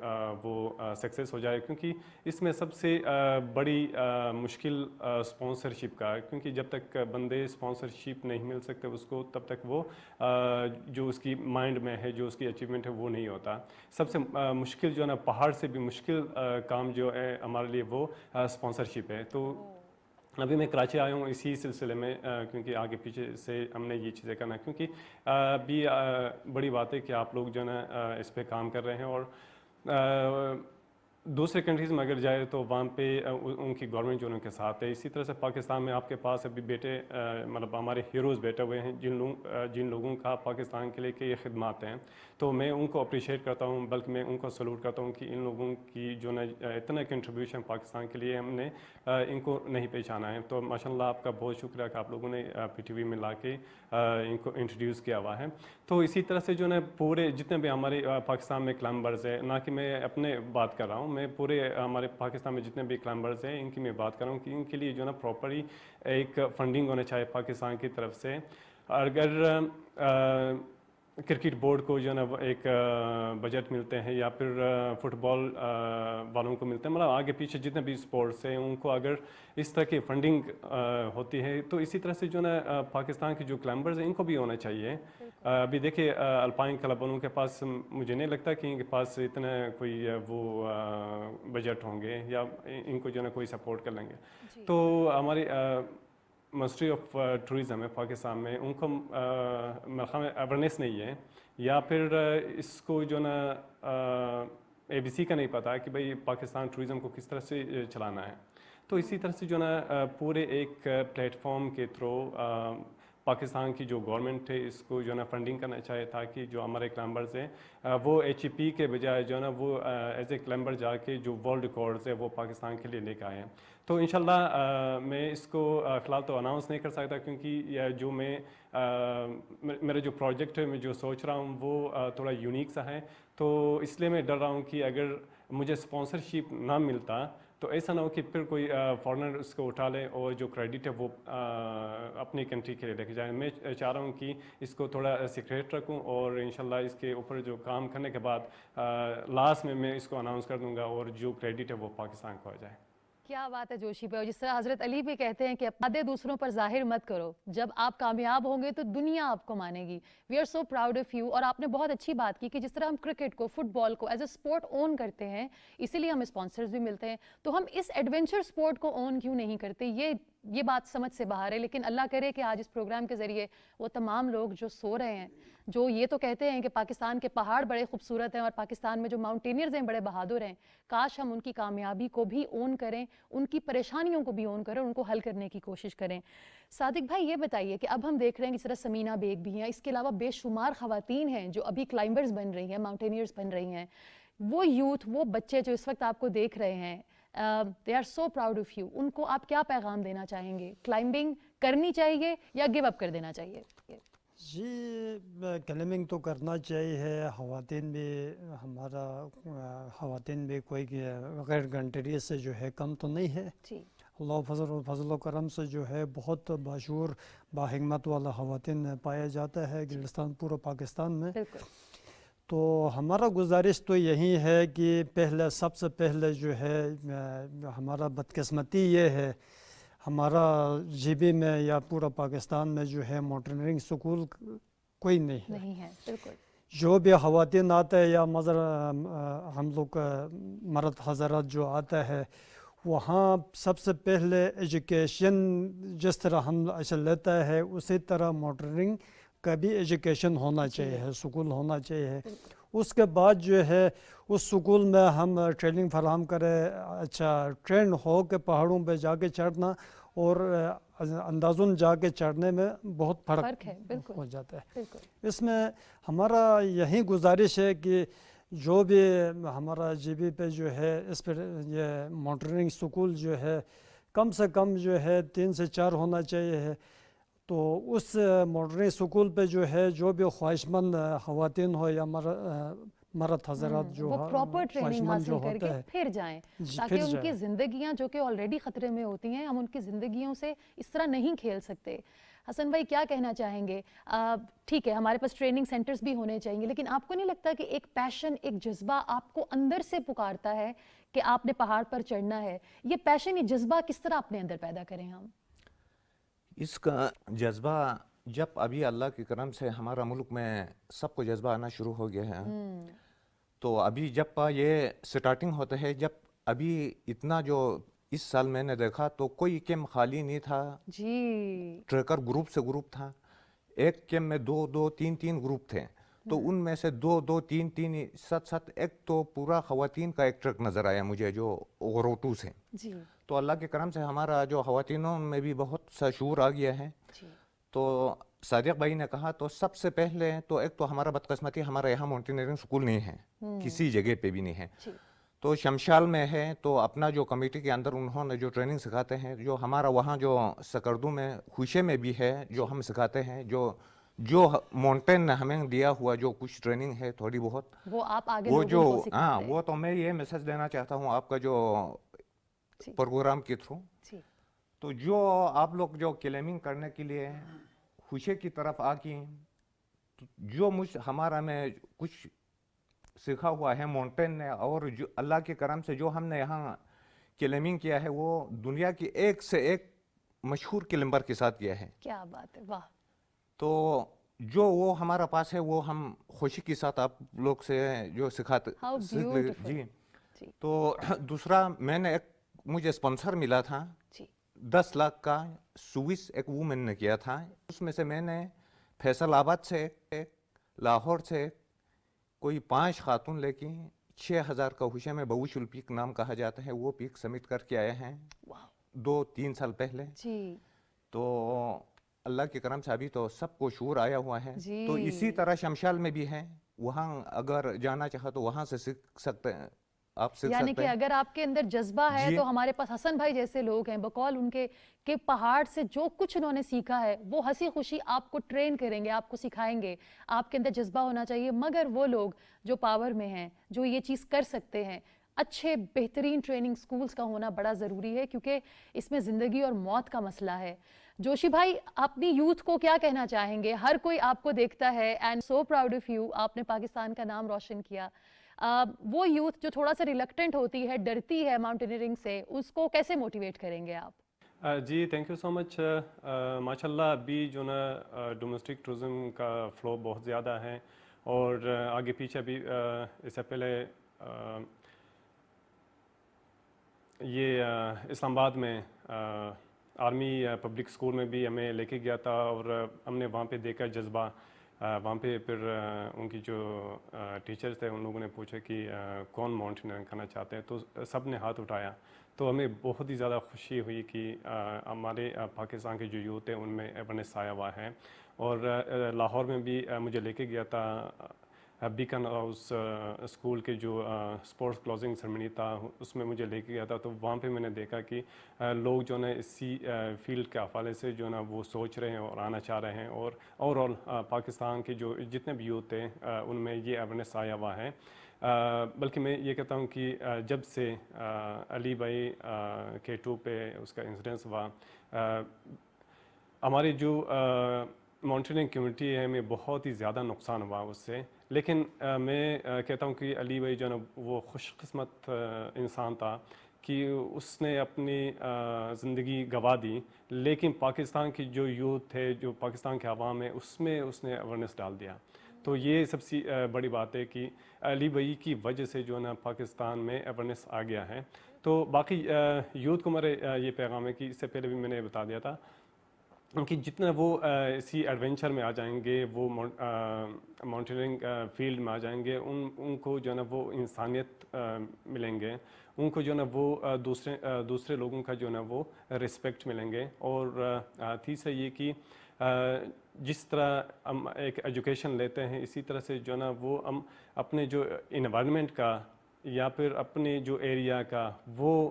वो सक्सेस हो जाए। क्योंकि इसमें सबसे बड़ी मुश्किल स्पॉन्सरशिप का है, क्योंकि जब तक बंदे स्पॉन्सरशिप नहीं मिल सकते उसको, तब तक वो जो उसकी माइंड में है, जो उसकी अचीवमेंट है, वो नहीं होता। सबसे मुश्किल जो है ना, पहाड़ से भी मुश्किल काम जो है हमारे लिए वो स्पॉन्सरशिप है। तो अभी मैं कराची आया हूँ इसी सिलसिले में, क्योंकि आगे पीछे से हमने ये चीज़ें करना, क्योंकि अभी बड़ी बात है कि आप लोग जो है ना इस पे काम कर रहे हैं। और दूसरे कंट्रीज़ में अगर जाए तो वहाँ पे उनकी गवर्नमेंट जो उनके साथ है। इसी तरह से पाकिस्तान में आपके पास अभी बेटे मतलब हमारे हीरोज़ बैठे हुए हैं जिन लोगों का पाकिस्तान के लिए कई खिदमात हैं, तो मैं उनको अप्रिशिएट करता हूँ, बल्कि मैं उनको सलूट करता हूँ कि इन लोगों की जो ना इतना कंट्रीब्यूशन पाकिस्तान के लिए हमने इनको नहीं पहचाना है। तो माशाल्लाह आपका बहुत शुक्रिया कि आप लोगों ने PTV में ला के इनको इंट्रोड्यूस किया हुआ है। तो इसी तरह से जो ना पूरे जितने भी हमारे पाकिस्तान में क्लाइंबर्स है, ना कि मैं अपने बात कर रहा हूँ, मैं पूरे हमारे पाकिस्तान में जितने भी क्लाइंबर्स हैं इनकी मैं बात कर रहा हूँ कि इनके लिए जो ना प्रॉपरली एक फंडिंग होना चाहिए पाकिस्तान की तरफ से। अगर क्रिकेट बोर्ड को जो ना एक बजट मिलते हैं या फिर फुटबॉल वालों को मिलते हैं, मतलब आगे पीछे जितने भी स्पोर्ट्स हैं उनको अगर इस तरह की फंडिंग होती है तो इसी तरह से जो ना पाकिस्तान के जो क्लाइंबर्स हैं इनको भी होना चाहिए। अभी देखिए अल्पाइन क्लब वालों के पास मुझे नहीं लगता कि इनके पास इतना कोई वो बजट होंगे या इनको जो ना कोई सपोर्ट कर लेंगे। तो हमारी मिनिस्ट्री ऑफ टूरिज़म है पाकिस्तान में, उनको मेरे ख्याल में अवेयरनेस नहीं है या फिर इसको जो ना ABC का नहीं पता कि भाई पाकिस्तान टूरिज़म को किस तरह से चलाना है। तो इसी तरह से जो ना पूरे एक प्लेटफॉर्म के थ्रू पाकिस्तान की जो गवर्नमेंट है इसको जो ना फंडिंग करना चाहिए ताकि जो हमारे क्लाइंबर्स हैं वो HEP के बजाय जो ना वो एज ए क्लाइंबर जाके जो वर्ल्ड रिकॉर्ड्स है वो पाकिस्तान के लिए लेकर आए हैं। तो इंशाल्लाह मैं इसको फ़िलहाल तो अनाउंस नहीं कर सकता क्योंकि जो मेरा जो प्रोजेक्ट है मैं जो सोच रहा हूँ वो थोड़ा यूनिक सा है, तो इसलिए मैं डर रहा हूँ कि अगर मुझे स्पॉन्सरशिप ना मिलता तो ऐसा ना हो कि फिर कोई फॉरेनर उसको उठा ले और जो क्रेडिट है वो अपनी कंट्री के लिए लेके जाए। मैं चाह रहा हूँ कि इसको थोड़ा सीक्रेट रखूँ और इंशाल्लाह इसके ऊपर जो काम करने के बाद लास्ट में मैं इसको अनाउंस कर दूँगा और जो क्रेडिट है वो पाकिस्तान को आ जाए। क्या बात है जोशी पे। और जिस तरह हजरत अली भी कहते हैं कि अपने दूसरों पर जाहिर मत करो, जब आप कामयाब होंगे तो दुनिया आपको मानेगी। We are so proud of you. और आपने बहुत अच्छी बात की कि जिस तरह हम क्रिकेट को, फुटबॉल को एज ए स्पोर्ट ओन करते हैं, इसीलिए हमें स्पॉन्सर्स भी मिलते हैं, तो हम इस एडवेंचर स्पोर्ट को ओन क्यों नहीं करते। ये बात समझ से बाहर है। लेकिन अल्लाह करे कि आज इस प्रोग्राम के ज़रिए वो तमाम लोग जो सो रहे हैं, जो ये तो कहते हैं कि पाकिस्तान के पहाड़ बड़े खूबसूरत हैं और पाकिस्तान में जो माउंटेनियर्स हैं बड़े बहादुर हैं, काश हम उनकी कामयाबी को भी ओन करें, उनकी परेशानियों को भी ओन करें, उनको हल करने की कोशिश करें। सादिक भाई ये बताइए कि अब हम देख रहे हैं कि जिस तरह समीना बेग भी हैं, इसके अलावा बेशुमार ख़वातीन हैं जो अभी क्लाइंबर्स बन रही हैं, माउंटेनियर्स बन रही हैं। वो यूथ, वो बच्चे जो इस वक्त आपको देख रहे हैं, they are so proud of you. उनको आप क्या पैगाम देना चाहेंगे? क्लाइंबिंग करनी चाहिए या गिव अप कर देना चाहिए? जी, क्लाइंबिंग तो करना चाहिए। ख़वातीन भी हमारा ख़वातीन भी कोई गैर कंट्री से जो है कम तो नहीं है। जी, अल्लाह फजल करम से जो है बहुत बाशूर बाहिम्मत वाला ख़वातीन पाया जाता है गिलिस्तान पूरा पाकिस्तान में। बिल्कुल। तो हमारा गुजारिश तो यही है कि सबसे पहले जो है हमारा बदकिस्मती ये है, हमारा GB में या पूरा पाकिस्तान में जो है माउंटेनियरिंग स्कूल कोई नहीं है। बिल्कुल। जो भी ख़वातीन आते हैं या हम लोग मर्द हज़रात जो आता है, वहाँ सबसे पहले एजुकेशन जिस तरह हम अच्छा लेता है उसी तरह माउंटेनियरिंग का भी एजुकेशन होना चाहिए, स्कूल होना चाहिए। उसके बाद जो है उस स्कूल में हम ट्रेनिंग फराहम करें, अच्छा ट्रेन हो के पहाड़ों पे जाके चढ़ना और अंदाज़न जाके चढ़ने में बहुत फ़र्क है। बिल्कुल। हो जाता है। बिल्कुल। इसमें हमारा यही गुजारिश है कि जो भी हमारा GB पे जो है इस पर ये माउंटेनियरिंग स्कूल जो है कम से कम जो है 3 से 4 होना चाहिए। तो उस माउंटेनियरिंग स्कूल पे जो है जो भी ख्वाहिशमंद ख़वातीन हो या मर्द हज़रात जो वो प्रॉपर ट्रेनिंग हासिल होता करके है फिर जाएं, ताकि फिर उनकी जाएं। ज़िंदगियां जो कि ऑलरेडी ख़तरे में होती हैं, हम उनकी ज़िंदगियों से इस तरह नहीं खेल सकते। हसन भाई क्या कहना चाहेंगे? ठीक है, हमारे पास ट्रेनिंग सेंटर्स भी होने चाहिए, लेकिन आपको नहीं लगता कि एक पैशन, एक जज्बा आपको अंदर से पुकारता है कि आपने पहाड़ पर चढ़ना है? ये पैशन, ये जज्बा किस तरह अपने अंदर पैदा करें हम? इसका जज्बा जब अभी अल्लाह के करम से हमारा मुल्क में सबको जज्बा आना शुरू हो गया है, तो अभी जब ये स्टार्टिंग होता है, जब अभी इतना जो इस साल मैंने देखा तो कोई कैंप खाली नहीं था जी। ट्रैकर ग्रुप से ग्रुप था, एक कैंप में 2-2, 3-3 ग्रुप थे। تو ان میں سے دو دو تین تین سات سات، ایک تو پورا خواتین کا ایک ٹرک نظر آیا مجھے جو غروٹو سے. جی تو اللہ کے کرم سے ہمارا جو خواتینوں میں بھی بہت سا شعور آ گیا ہے. جی تو صادق بھائی نے کہا تو سب سے پہلے تو ایک تو ہمارا بدقسمتی ہمارا یہاں ماؤنٹینئرنگ اسکول نہیں ہے، کسی جگہ پہ بھی نہیں ہے. جی تو شمشال میں ہے، تو اپنا جو کمیٹی کے اندر انہوں نے جو ٹریننگ سکھاتے ہیں، جو ہمارا وہاں جو سکردو میں خوشے میں بھی ہے جو ہم سکھاتے ہیں، جو ماؤنٹین نے ہمیں دیا ہوا جو کچھ ٹریننگ ہے تھوڑی بہت، وہ آپ آگے وہ لوگوں جو کو سکھاتے ہاں ہیں. وہ تو میں یہ میسج دینا چاہتا ہوں آپ کا جو جی پروگرام کے تھرو. جی تو جو آپ لوگ جو کلیمنگ کرنے کے لیے خوشے کی طرف آ کے جو ہمارا میں کچھ سیکھا ہوا ہے ماؤنٹین نے، اور جو اللہ کے کرم سے جو ہم نے یہاں کلیمنگ کیا ہے وہ دنیا کی ایک سے ایک مشہور کلمبر کے ساتھ کیا ہے. کیا بات ہے، واہ. تو جو وہ ہمارا پاس ہے وہ ہم خوشی کے ساتھ آپ لوگ سے جو سکھاتے How beautiful. جی. جی تو دوسرا میں نے مجھے اسپانسر ملا تھا جی 10 لاکھ کا، سوئس ایک وومن نے کیا تھا. اس میں سے میں نے فیصل آباد سے ایک، لاہور سے کوئی 5 خاتون لے کے 6000 کا خوشے میں بوشل پیک نام کہا جاتا ہے وہ پیک سبمٹ کر کے آئے ہیں واہ. 2-3 سال پہلے. جی تو اللہ کے کرم سے ابھی تو سب کو شعور آیا ہوا ہے. جی. تو اسی طرح شمشال میں بھی ہے، وہاں اگر جانا چاہا تو وہاں سے سیکھ سکتے ہیں، آپ سیکھ یعنی سکتے کہ ہیں. اگر آپ کے اندر جذبہ ہے جی. تو ہمارے پاس حسن بھائی جیسے لوگ ہیں، بقول ان کے کہ پہاڑ سے جو کچھ انہوں نے سیکھا ہے وہ ہنسی خوشی آپ کو ٹرین کریں گے، آپ کو سکھائیں گے. آپ کے اندر جذبہ ہونا چاہیے. مگر وہ لوگ جو پاور میں ہیں، جو یہ چیز کر سکتے ہیں، اچھے بہترین ٹریننگ سکولز کا ہونا بڑا ضروری ہے، کیونکہ اس میں زندگی اور موت کا مسئلہ ہے. جوشی بھائی اپنی یوتھ کو کیا کہنا چاہیں گے؟ ہر کوئی آپ کو دیکھتا ہے and so proud of you, آپ نے پاکستان کا نام روشن کیا. وہ یوتھ جو تھوڑا سا ریلکٹنٹ ہوتی ہے، ڈرتی ہے ماؤنٹینئرنگ سے، اس کو کیسے موٹیویٹ کریں گے آپ؟ جی تھینک یو سو مچ. ماشاء اللہ ابھی جو نا ڈومیسٹک ٹورزم کا فلو بہت زیادہ ہے، اور آگے پیچھے بھی اس سے پہلے یہ اسلام آباد میں آرمی پبلک اسکول میں بھی ہمیں لے کے گیا تھا، اور ہم نے وہاں پہ دیکھا جذبہ. وہاں پہ پھر ان کی جو ٹیچرز تھے ان لوگوں نے پوچھا کہ کون ماؤنٹینئرنگ کرنا چاہتے ہیں، تو سب نے ہاتھ اٹھایا. تو ہمیں بہت ہی زیادہ خوشی ہوئی کہ ہمارے پاکستان کے جو یوتھ ہیں ان میں اویئرنیس آیا ہوا ہے. اور لاہور میں بھی مجھے لے کے گیا تھا بیکن ہاؤس اسکول کے جو اسپورٹس کلوزنگ سرمنی تھا، اس میں مجھے لے کے گیا تھا. تو وہاں پہ میں نے دیکھا کہ لوگ جو ہے اسی فیلڈ کے حوالے سے جو ہے نا وہ سوچ رہے ہیں اور آنا چاہ رہے ہیں، اور اوور آل پاکستان کے جو جتنے بھی یوتھ ہیں ان میں یہ اویئرنیس آیا ہوا ہے. بلکہ میں یہ کہتا ہوں کہ جب سے علی بھائی K2 پہ اس کا انسیڈنس ہوا، ہماری جو ماؤنٹینئرنگ کمیونٹی ہے میں بہت ہی زیادہ نقصان ہوا اس سے. لیکن میں کہتا ہوں کہ علی بھائی جو ہے نا وہ خوش قسمت انسان تھا کہ اس نے اپنی زندگی گنوا دی، لیکن پاکستان کی جو یوتھ ہے، جو پاکستان کے عوام ہے، اس میں اس نے اویئرنیس ڈال دیا. تو یہ سب سے بڑی بات ہے کہ علی بھائی کی وجہ سے جو ہے نا پاکستان میں اویئرنیس آ گیا ہے. تو باقی یوتھ کو میرے یہ پیغام ہے کہ اس سے پہلے بھی میں نے بتا دیا تھا کہ جتنا وہ اسی ایڈونچر میں آ جائیں گے، وہ ماؤنٹینئرنگ فیلڈ میں آ جائیں گے، ان کو جو ہے نا وہ انسانیت ملیں گے، ان کو جو ہے نا وہ دوسرے لوگوں کا جو ہے نا وہ رسپیکٹ ملیں گے. اور تیسرا یہ کہ جس طرح ہم ایک ایجوکیشن لیتے ہیں، اسی طرح سے جو ہے نا وہ ہم اپنے جو انوائرمنٹ کا یا پھر اپنے جو ایریا کا وہ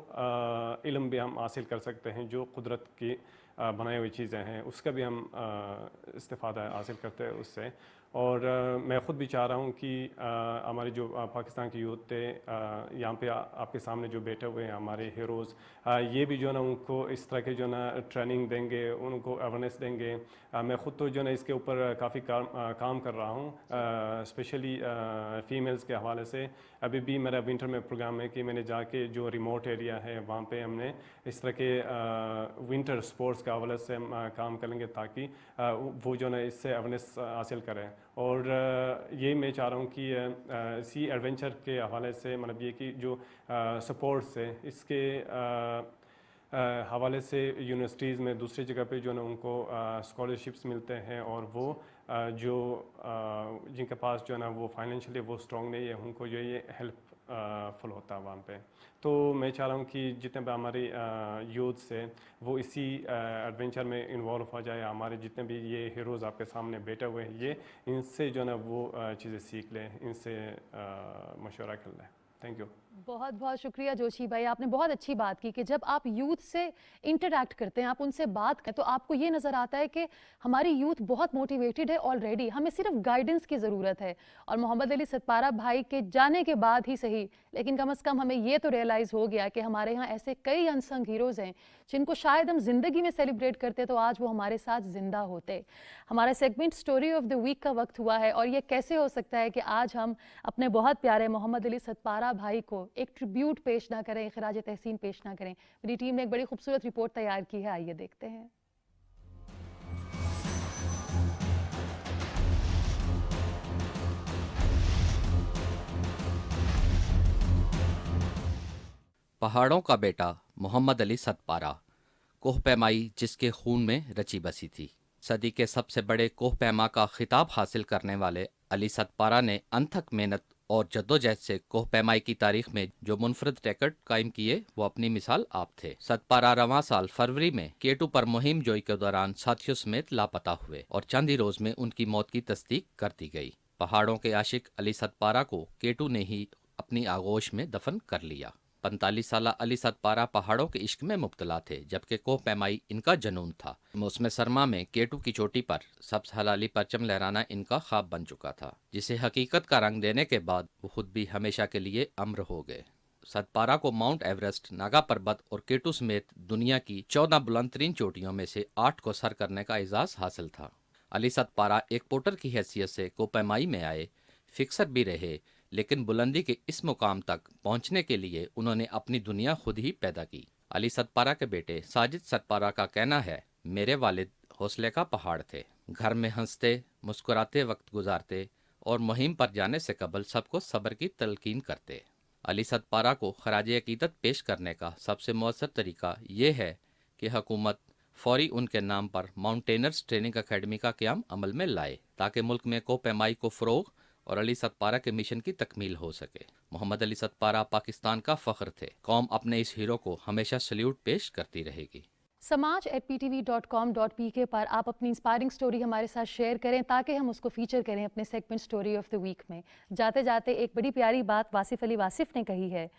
علم بھی ہم حاصل کر سکتے ہیں. جو قدرت کی بنائی ہوئی چیزیں ہیں اس کا بھی ہم استفادہ حاصل کرتے ہیں اس سے. اور میں خود بھی چاہ رہا ہوں کہ ہمارے جو پاکستان کے یوتھ تھے یہاں پہ آپ کے سامنے جو بیٹھے ہوئے ہیں ہمارے ہیروز، یہ بھی جو ہے نا ان کو اس طرح کے جو ہے نا ٹریننگ دیں گے، ان کو اویئرنیس دیں گے. میں خود تو جو ہے نا اس کے اوپر کافی کام کر رہا ہوں، اسپیشلی فیمیلز کے حوالے سے. ابھی بھی میرا ونٹر میں پروگرام ہے کہ میں نے جا کے جو ریموٹ ایریا ہے وہاں پہ ہم نے اس طرح کے ونٹر اسپورٹس کے حوالے سے ہم کام کریں گے تاکہ وہ جو ہے نا اس سے اویئرنیس حاصل کریں. اور یہ میں چاہ رہا ہوں کہ اسی ایڈونچر کے حوالے سے مطلب یہ کہ جو سپورٹس ہے اس کے حوالے سے یونیورسٹیز میں دوسری جگہ پہ جو ہے نا ان کو اسکالرشپس ملتے ہیں، اور وہ जो जिनके पास जो है ना वो फाइनेंशियली वो स्ट्रॉन्ग नहीं है, उनको जो ये हेल्प फुल होता है वहाँ पे। तो मैं चाह रहा हूँ कि जितने भी हमारे यूथ से वो इसी एडवेंचर में इन्वॉल्व हो जाए, हमारे जितने भी ये हीरोज़ आपके सामने बैठे हुए हैं ये इनसे जो है ना वो चीज़ें सीख लें, इनसे मशवरा कर लें। Thank you. बहुत बहुत शुक्रिया जोशी भाई, आपने बहुत अच्छी बात की कि जब आप यूथ से इंटरैक्ट करते हैं, आप उनसे बात करते हैं, तो आपको ये नज़र आता है कि हमारी यूथ बहुत मोटिवेटेड है ऑलरेडी, हमें सिर्फ गाइडेंस की ज़रूरत है। और मोहम्मद अली सतपारा भाई के जाने के बाद ही सही, लेकिन कम से कम हमें ये तो रियलाइज़ हो गया कि हमारे यहाँ ऐसे कई अनसंग हीरोज़ हैं जिनको शायद हम ज़िंदगी में सेलिब्रेट करते तो आज वो हमारे साथ ज़िंदा होते। हमारा segment story of the week का वक्त हुआ है, और ये कैसे हो सकता है कि आज हम अपने बहुत प्यारे मोहम्मद अली सतपारा भाई को एक ट्रिब्यूट पेश ना करें, खराज तहसीन पेश ना करें। मेरी टीम ने एक बड़ी खूबसूरत रिपोर्ट तैयार की है, आइए देखते हैं। पहाड़ों का बेटा मोहम्मद अली सतपारा, कोहपैमाई जिसके खून में रची बसी थी। सदी के सबसे बड़े कोहपैमा का खिताब हासिल करने वाले अली सतपारा ने अनथक मेहनत और जद्दोजहद से कोहपैमाई की तारीख में जो मुनफरद रिकॉर्ड कायम किए वो अपनी मिसाल आप थे। सतपारा रवां साल फरवरी में केटू पर मुहिम जोई के दौरान साथियों समेत लापता हुए और चंद ही रोज में उनकी मौत की तस्दीक कर दी गई। पहाड़ों के आशिक अली सतपारा को केटू ने ही अपनी आगोश में दफन कर लिया। 45 साल अली सतपारा पहाड़ों के इश्क में मुब्तला थे, जबकि कोहपैमाई इनका जुनून था। मौसम सरमा में केटू की चोटी पर सब्ज हलाली परचम लहराना इनका ख्वाब बन चुका था, जिसे हकीकत का रंग देने के बाद वो खुद भी हमेशा के लिए अम्र हो गए। सतपारा को माउंट एवरेस्ट, नागा पर्वत और केटू समेत दुनिया की 14 बुलंद तरीन चोटियों में से 8 को सर करने का एजाज हासिल था। अली सतपारा एक पोटर की हैसियत से कोहपैमाई में आए, फिक्सर भी रहे, लेकिन बुलंदी के इस मुकाम तक पहुंचने के लिए उन्होंने अपनी दुनिया खुद ही पैदा की। अली सतपारा के बेटे साजिद सतपारा का कहना है, मेरे वालिद हौसले का पहाड़ थे, घर में हंसते मुस्कुराते वक्त गुजारते और मुहिम पर जाने से कबल सबको सब्र की तलकीन करते। अली सतपारा को खराज अकीदत पेश करने का सबसे मौसर तरीका ये है कि हुकूमत फौरी उनके नाम पर माउंटेनर्स ट्रेनिंग अकेडमी का क़याम अमल में लाए, ताकि मुल्क में कोहपैमाई को फ़रोग़ और अली सतपारा के मिशन की तकमील हो सके। मोहम्मद अली सतपारा पाकिस्तान का फ़ख्र थे। कौम अपने इस हीरो को हमेशा सल्यूट पेश करती रहेगी। समाज@ptv.com.pk पर आप अपनी इंस्पायरिंग स्टोरी हमारे साथ शेयर करें ताकि हम उसको फीचर करें अपने segment story of the week में। जाते जाते एक बड़ी प्यारी बात वासिफ अली वासिफ ने कही है,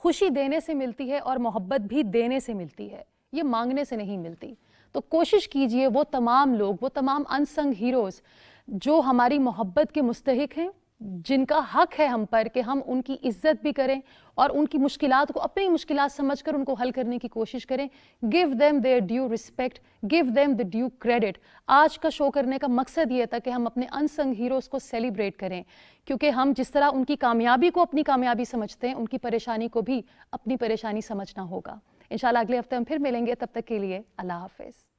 खुशी देने से मिलती है और मोहब्बत भी देने से मिलती है, ये मांगने से नहीं मिलती। तो कोशिश कीजिए वो तमाम लोग, वो तमाम अनसंग हीरोज़ जो हमारी मोहब्बत के मुस्तहिक हैं, जिनका हक है हम पर कि हम उनकी इज्जत भी करें और उनकी मुश्किलात को अपनी मुश्किलात समझकर उनको हल करने की कोशिश करें। Give them there due respect, give them the due credit. आज का शो करने का मकसद ये था कि हम अपने अनसंग हीरोज़ को सेलिब्रेट करें, क्योंकि हम जिस तरह उनकी कामयाबी को अपनी कामयाबी समझते हैं, उनकी परेशानी को भी अपनी परेशानी समझना होगा। इंशाल्लाह अगले हफ्ते हम फिर मिलेंगे, तब तक के लिए अल्लाह हाफ़िज़।